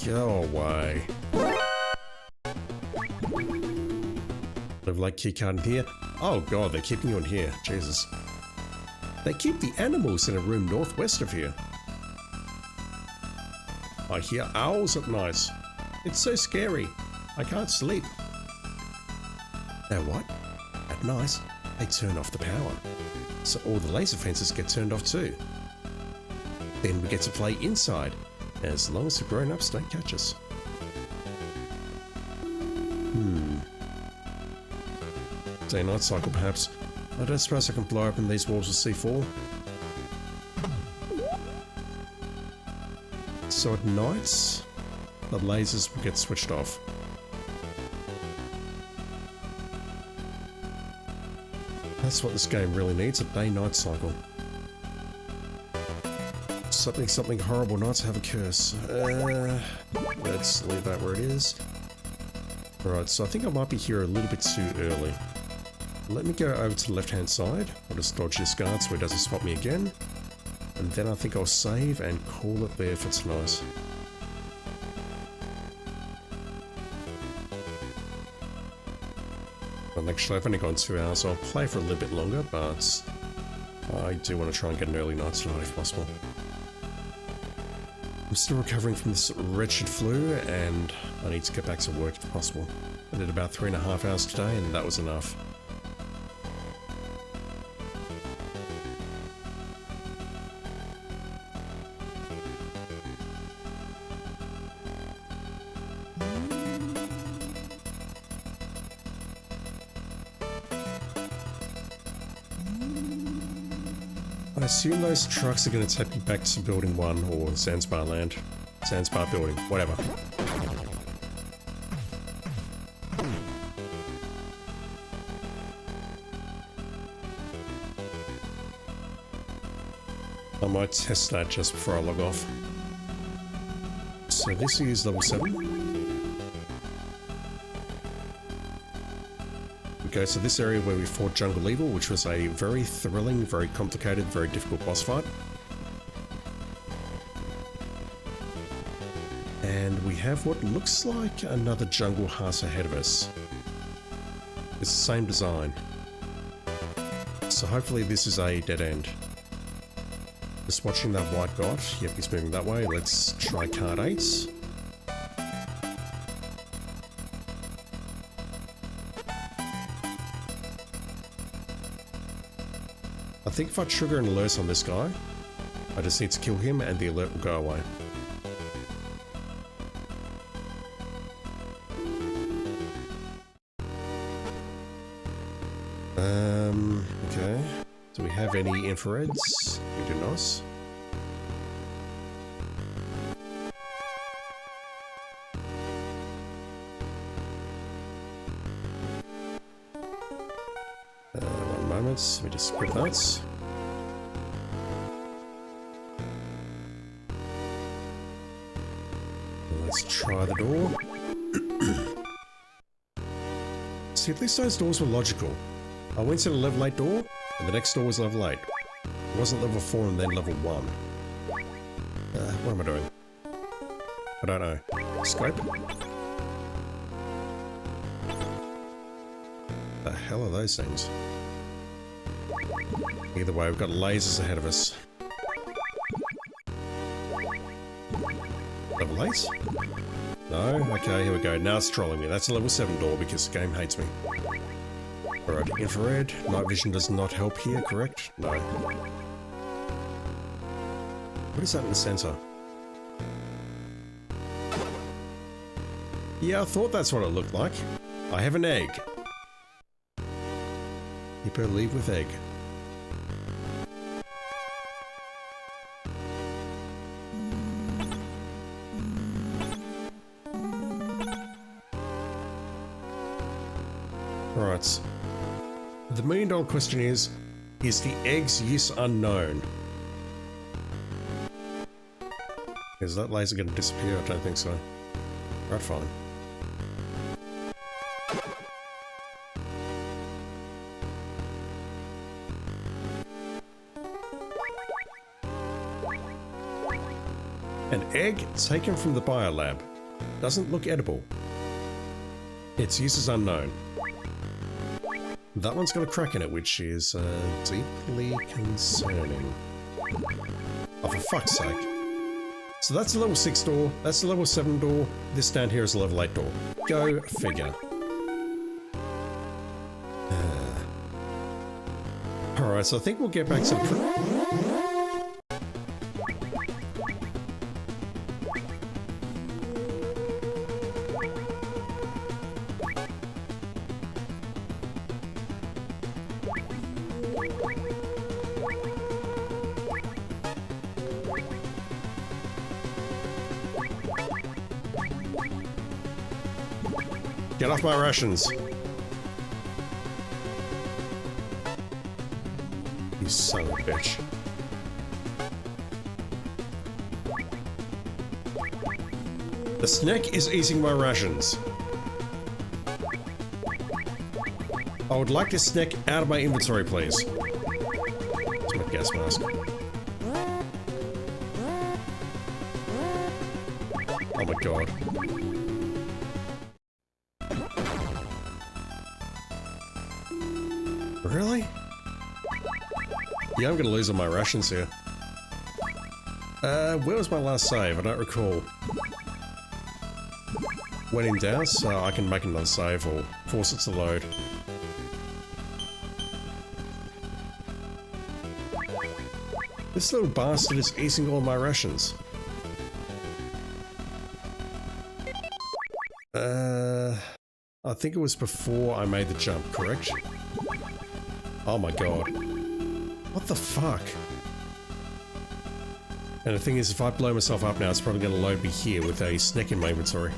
Go away. Live like keycard in here. Oh god, they're keeping you in here. Jesus. They keep the animals in a room northwest of here. I hear owls at night. It's so scary. I can't sleep. Now what? At night, they turn off the power. So all the laser fences get turned off too. Then we get to play inside, as long as the grown-ups don't catch us. Day-night cycle perhaps. I don't suppose I can blow open these walls with C4. So at night, the lasers will get switched off. That's what this game really needs, a day-night cycle. Something horrible not to have a curse. Let's leave that where it is. Alright, so I think I might be here a little bit too early. Let me go over to the left-hand side. I'll just dodge this guard so he doesn't spot me again. And then I think I'll save and call it there for tonight. Well, actually, I've only gone 2 hours, so I'll play for a little bit longer, but I do want to try and get an early night tonight if possible. I'm still recovering from this wretched flu, and I need to get back to work if possible. I did about 3.5 hours today, and that was enough. I assume those trucks are going to take me back to Building 1 or Zanzibar Land. Zanzibar Building, whatever. I might test that just before I log off. So this is level 7. Go to this area where we fought Jungle Evil, which was a very thrilling, very complicated, very difficult boss fight. And we have what looks like another jungle house ahead of us. It's the same design. So hopefully this is a dead end. Just watching that white dot. Yep, he's moving that way. Let's try card 8. I think if I trigger an alert on this guy, I just need to kill him and the alert will go away. Okay. Do we have any infrareds? We do not. One moment, we just grab that. Let's try the door. See, at least those doors were logical. I went to the level 8 door, and the next door was level 8. It wasn't level 4 and then level 1. What am I doing? I don't know. Scope? The hell are those things? Either way, we've got lasers ahead of us. Level 8? No? Okay, here we go. Now it's trolling me. That's a level 7 door because the game hates me. Alright, infrared. Night vision does not help here, correct? No. What is that in the center? Yeah, I thought that's what it looked like. I have an egg. You better leave with egg. Right. The million-dollar question is the egg's use unknown? Is that laser going to disappear? I don't think so. Right, fine. An egg taken from the biolab. Doesn't look edible. Its use is unknown. That one's got a crack in it, which is deeply concerning. Oh, for fuck's sake. So that's a level 6 door, that's a level 7 door, this down here is a level 8 door. Go figure. Alright, so I think we'll get back to the... Get off my rations. You son of a bitch. The snack is eating my rations. I would like this snack out of my inventory, please. It's my gas mask. Oh my god. Really? Yeah, I'm gonna lose all my rations here. Where was my last save? I don't recall. When in doubt, so I can make another save or force it to load. This little bastard is eating all my rations. I think it was before I made the jump, correct? Oh my god. What the fuck? And the thing is, if I blow myself up now, it's probably going to load me here with a snack in my inventory.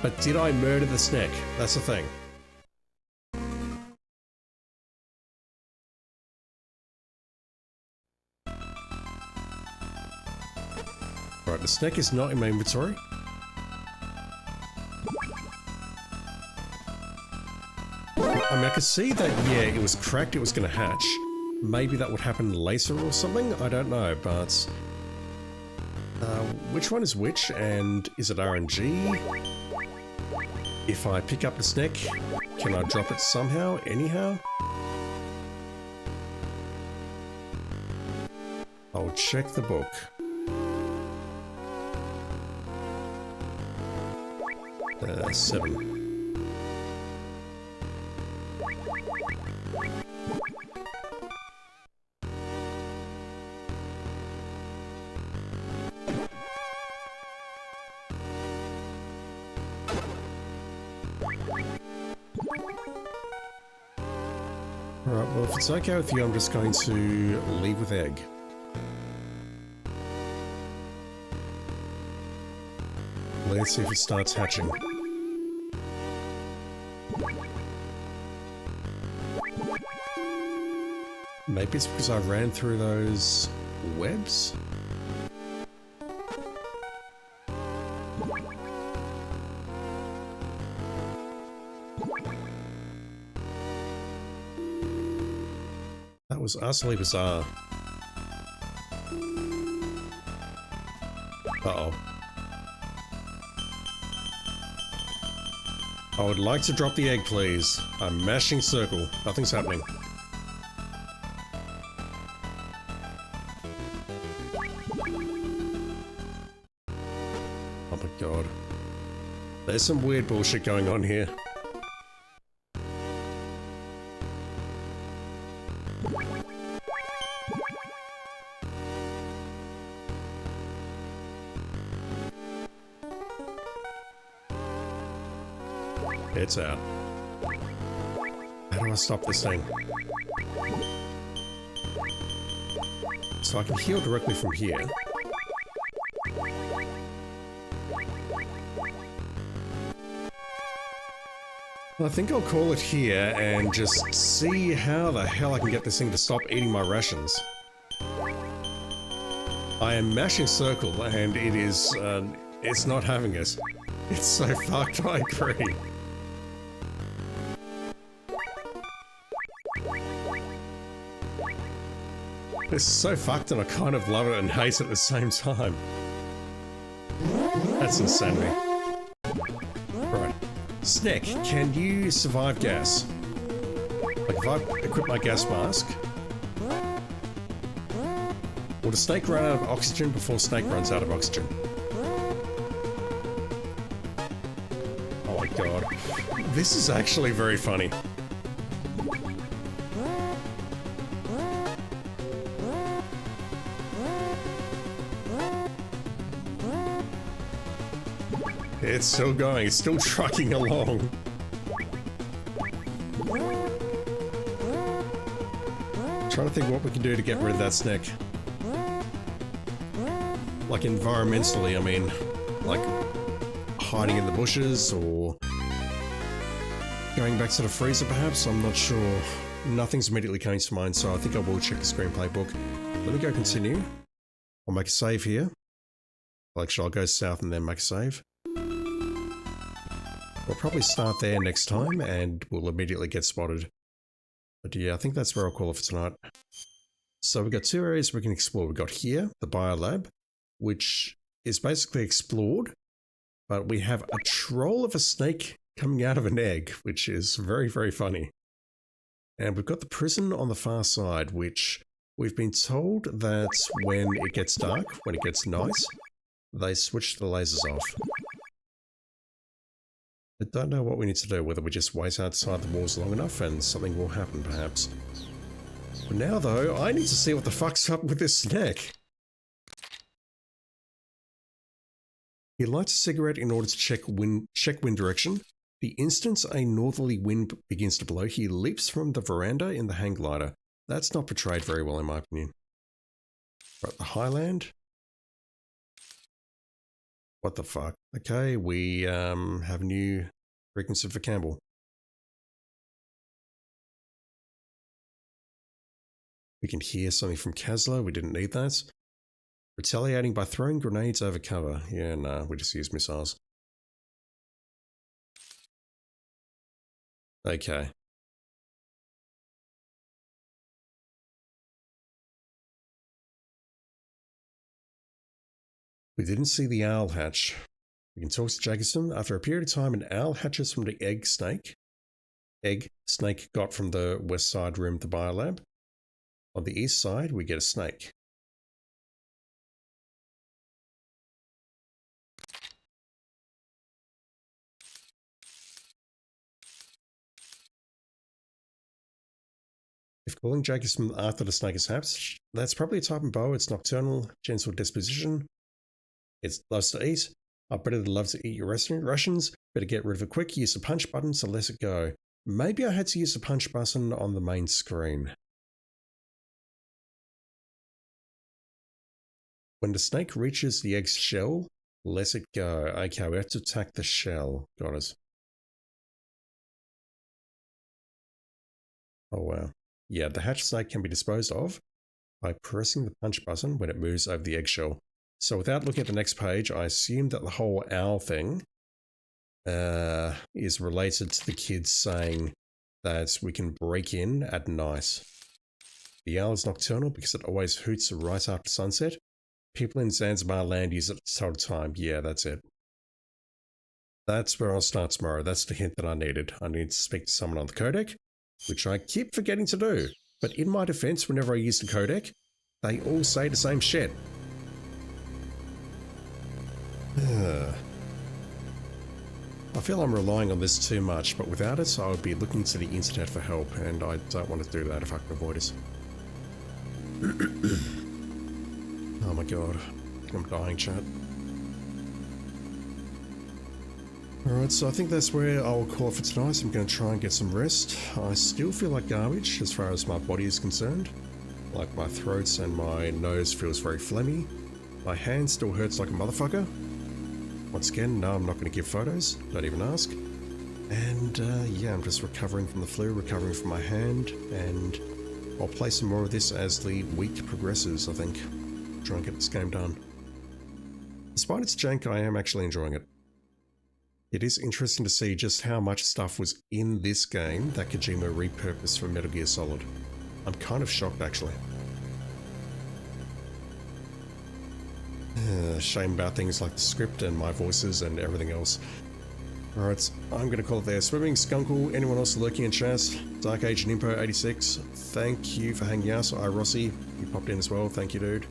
But did I murder the snack? That's the thing. Right, the snack is not in my inventory. I mean, I could see that, yeah, it was cracked, it was going to hatch. Maybe that would happen later or something? I don't know, but... which one is which, and is it RNG? If I pick up the snack, can I drop it somehow, anyhow? I'll check the book. Seven. Alright, well if it's okay with you, I'm just going to leave with egg. Let's see if it starts hatching. Maybe it's because I ran through those webs? That was utterly bizarre. Uh-oh. I would like to drop the egg, please. I'm mashing circle. Nothing's happening. Oh my god. There's some weird bullshit going on here. It's out. How do I stop this thing? So I can heal directly from here. I think I'll call it here and just see how the hell I can get this thing to stop eating my rations. I am mashing circle and it is, it's not having it. It's so fucked, I agree. It's so fucked and I kind of love it and hate it at the same time. That's insanity. Right. Snack, can you survive gas? Like if I equip my gas mask... Will the snake run out of oxygen before snake runs out of oxygen? Oh my god. This is actually very funny. It's still going, it's still trucking along. Trying to think what we can do to get rid of that snake. Like environmentally, I mean, like hiding in the bushes or going back to the freezer perhaps, I'm not sure. Nothing's immediately coming to mind, so I think I will check the screenplay book. Let me go continue. I'll make a save here. Well, actually, I'll go south and then make a save. We'll probably start there next time and we'll immediately get spotted. But yeah, I think that's where I'll call it for tonight. So we've got two areas we can explore. We've got here, the biolab, which is basically explored, but we have a troll of a snake coming out of an egg, which is very, very funny. And we've got the prison on the far side, which we've been told that when it gets dark, when it gets night, they switch the lasers off. I don't know what we need to do, whether we just wait outside the walls long enough and something will happen, perhaps. For now, though, I need to see what the fuck's up with this snack. He lights a cigarette in order to check wind direction. The instant a northerly wind begins to blow, he leaps from the veranda in the hang glider. That's not portrayed very well, in my opinion. Right, the Highland. What the fuck? Okay, we have a new frequency for Campbell. We can hear something from Kasla. We didn't need that. Retaliating by throwing grenades over cover. Yeah, nah, we just use missiles. Okay. We didn't see the owl hatch. We can talk to Jacobson. After a period of time, an owl hatches from the egg snake got from the west side room of the biolab. On the east side, we get a snake. If calling Jacobson after the snake is hatched, that's probably a type of boa. It's nocturnal, gentle disposition. It loves to eat. I bet it loves to eat your rations. Better get rid of it quick. Use the punch button to let it go. Maybe I had to use the punch button on the main screen. When the snake reaches the egg's shell, let it go. Okay, we have to attack the shell. Got it. Oh wow. Yeah, the hatched snake can be disposed of by pressing the punch button when it moves over the eggshell. So without looking at the next page, I assume that the whole owl thing is related to the kids saying that we can break in at night. The owl is nocturnal because it always hoots right after sunset. People in Zanzibar land use it at the total time. Yeah, that's it. That's where I'll start tomorrow. That's the hint that I needed. I need to speak to someone on the codec, which I keep forgetting to do. But in my defense, whenever I use the codec, they all say the same shit. I feel I'm relying on this too much, but without it, I would be looking to the internet for help, and I don't want to do that if I can avoid it. Oh my god, I'm dying, chat. Alright, so I think that's where I'll call it for tonight. I'm going to try and get some rest. I still feel like garbage as far as my body is concerned. Like my throat and my nose feels very phlegmy. My hand still hurts like a motherfucker. Once again, no, I'm not going to give photos. Don't even ask. And yeah, I'm just recovering from the flu, recovering from my hand, and I'll play some more of this as the week progresses, I think. Try and get this game done. Despite its jank, I am actually enjoying it. It is interesting to see just how much stuff was in this game that Kojima repurposed for Metal Gear Solid. I'm kind of shocked, actually. Shame about things like the script and my voices and everything else. Alright, I'm going to call it there. Swimming, Skunkle, anyone else lurking in chat? Dark Age and Impo 86, thank you for hanging out. Rossi, you popped in as well, thank you, dude.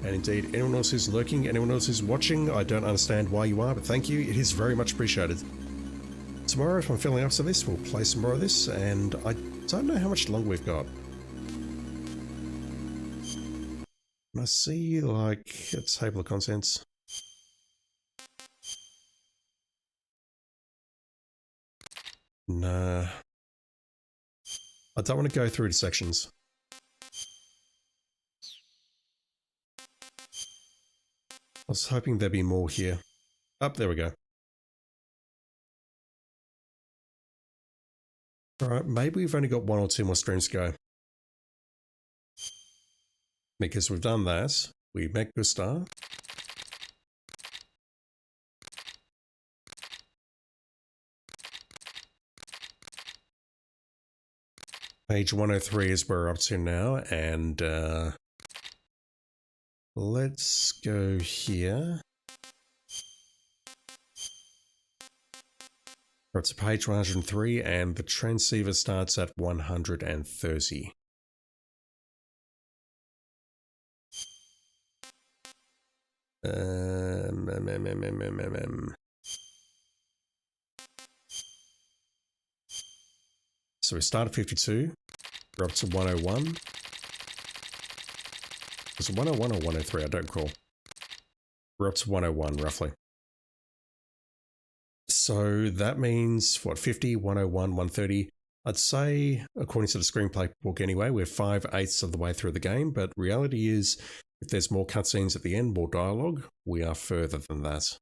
And indeed, anyone else who's lurking, anyone else who's watching, I don't understand why you are, but thank you, it is very much appreciated. Tomorrow, if I'm feeling up to this, we'll play some more of this, and I don't know how much longer we've got. I see, like, a table of contents. Nah. I don't want to go through the sections. I was hoping there'd be more here. Oh, there we go. Alright, maybe we've only got 1 or 2 more streams to go. Because we've done that. We met Gustar. Page 103 is where we're up to now, and let's go here. We're up to page 103, and the transceiver starts at 130. So we start at 52, we're up to 101. Was it 101 or 103? I don't recall. We're up to 101 roughly. So that means, what, 50, 101, 130. I'd say, according to the screenplay book anyway, we're 5/8 of the way through the game, but reality is, if there's more cutscenes at the end, more dialogue, we are further than that.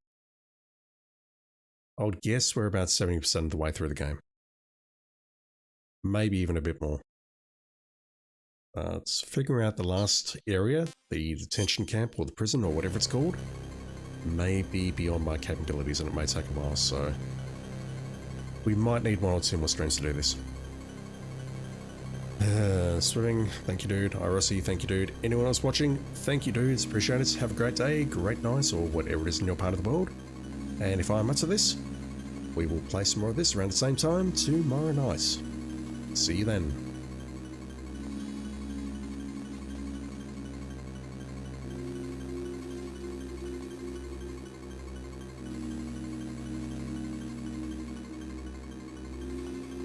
I would guess we're about 70% of the way through the game. Maybe even a bit more. It's figuring out the last area, the detention camp or the prison or whatever it's called, may be beyond my capabilities and it may take a while, so we might need 1 or 2 more streams to do this. Swimming, thank you, dude. Rossi, thank you, dude. Anyone else watching, thank you, dudes. Appreciate it. Have a great day, great night, or whatever it is in your part of the world. And if I'm up to this, we will play some more of this around the same time tomorrow night. See you then.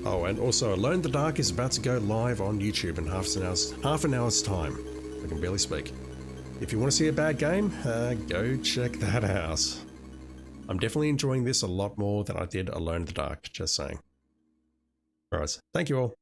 Oh, and also Alone in the Dark is about to go live on YouTube in half an hour's time. I can barely speak. If you want to see a bad game, go check that out. I'm definitely enjoying this a lot more than I did Alone in the Dark, just saying. Alright, thank you all.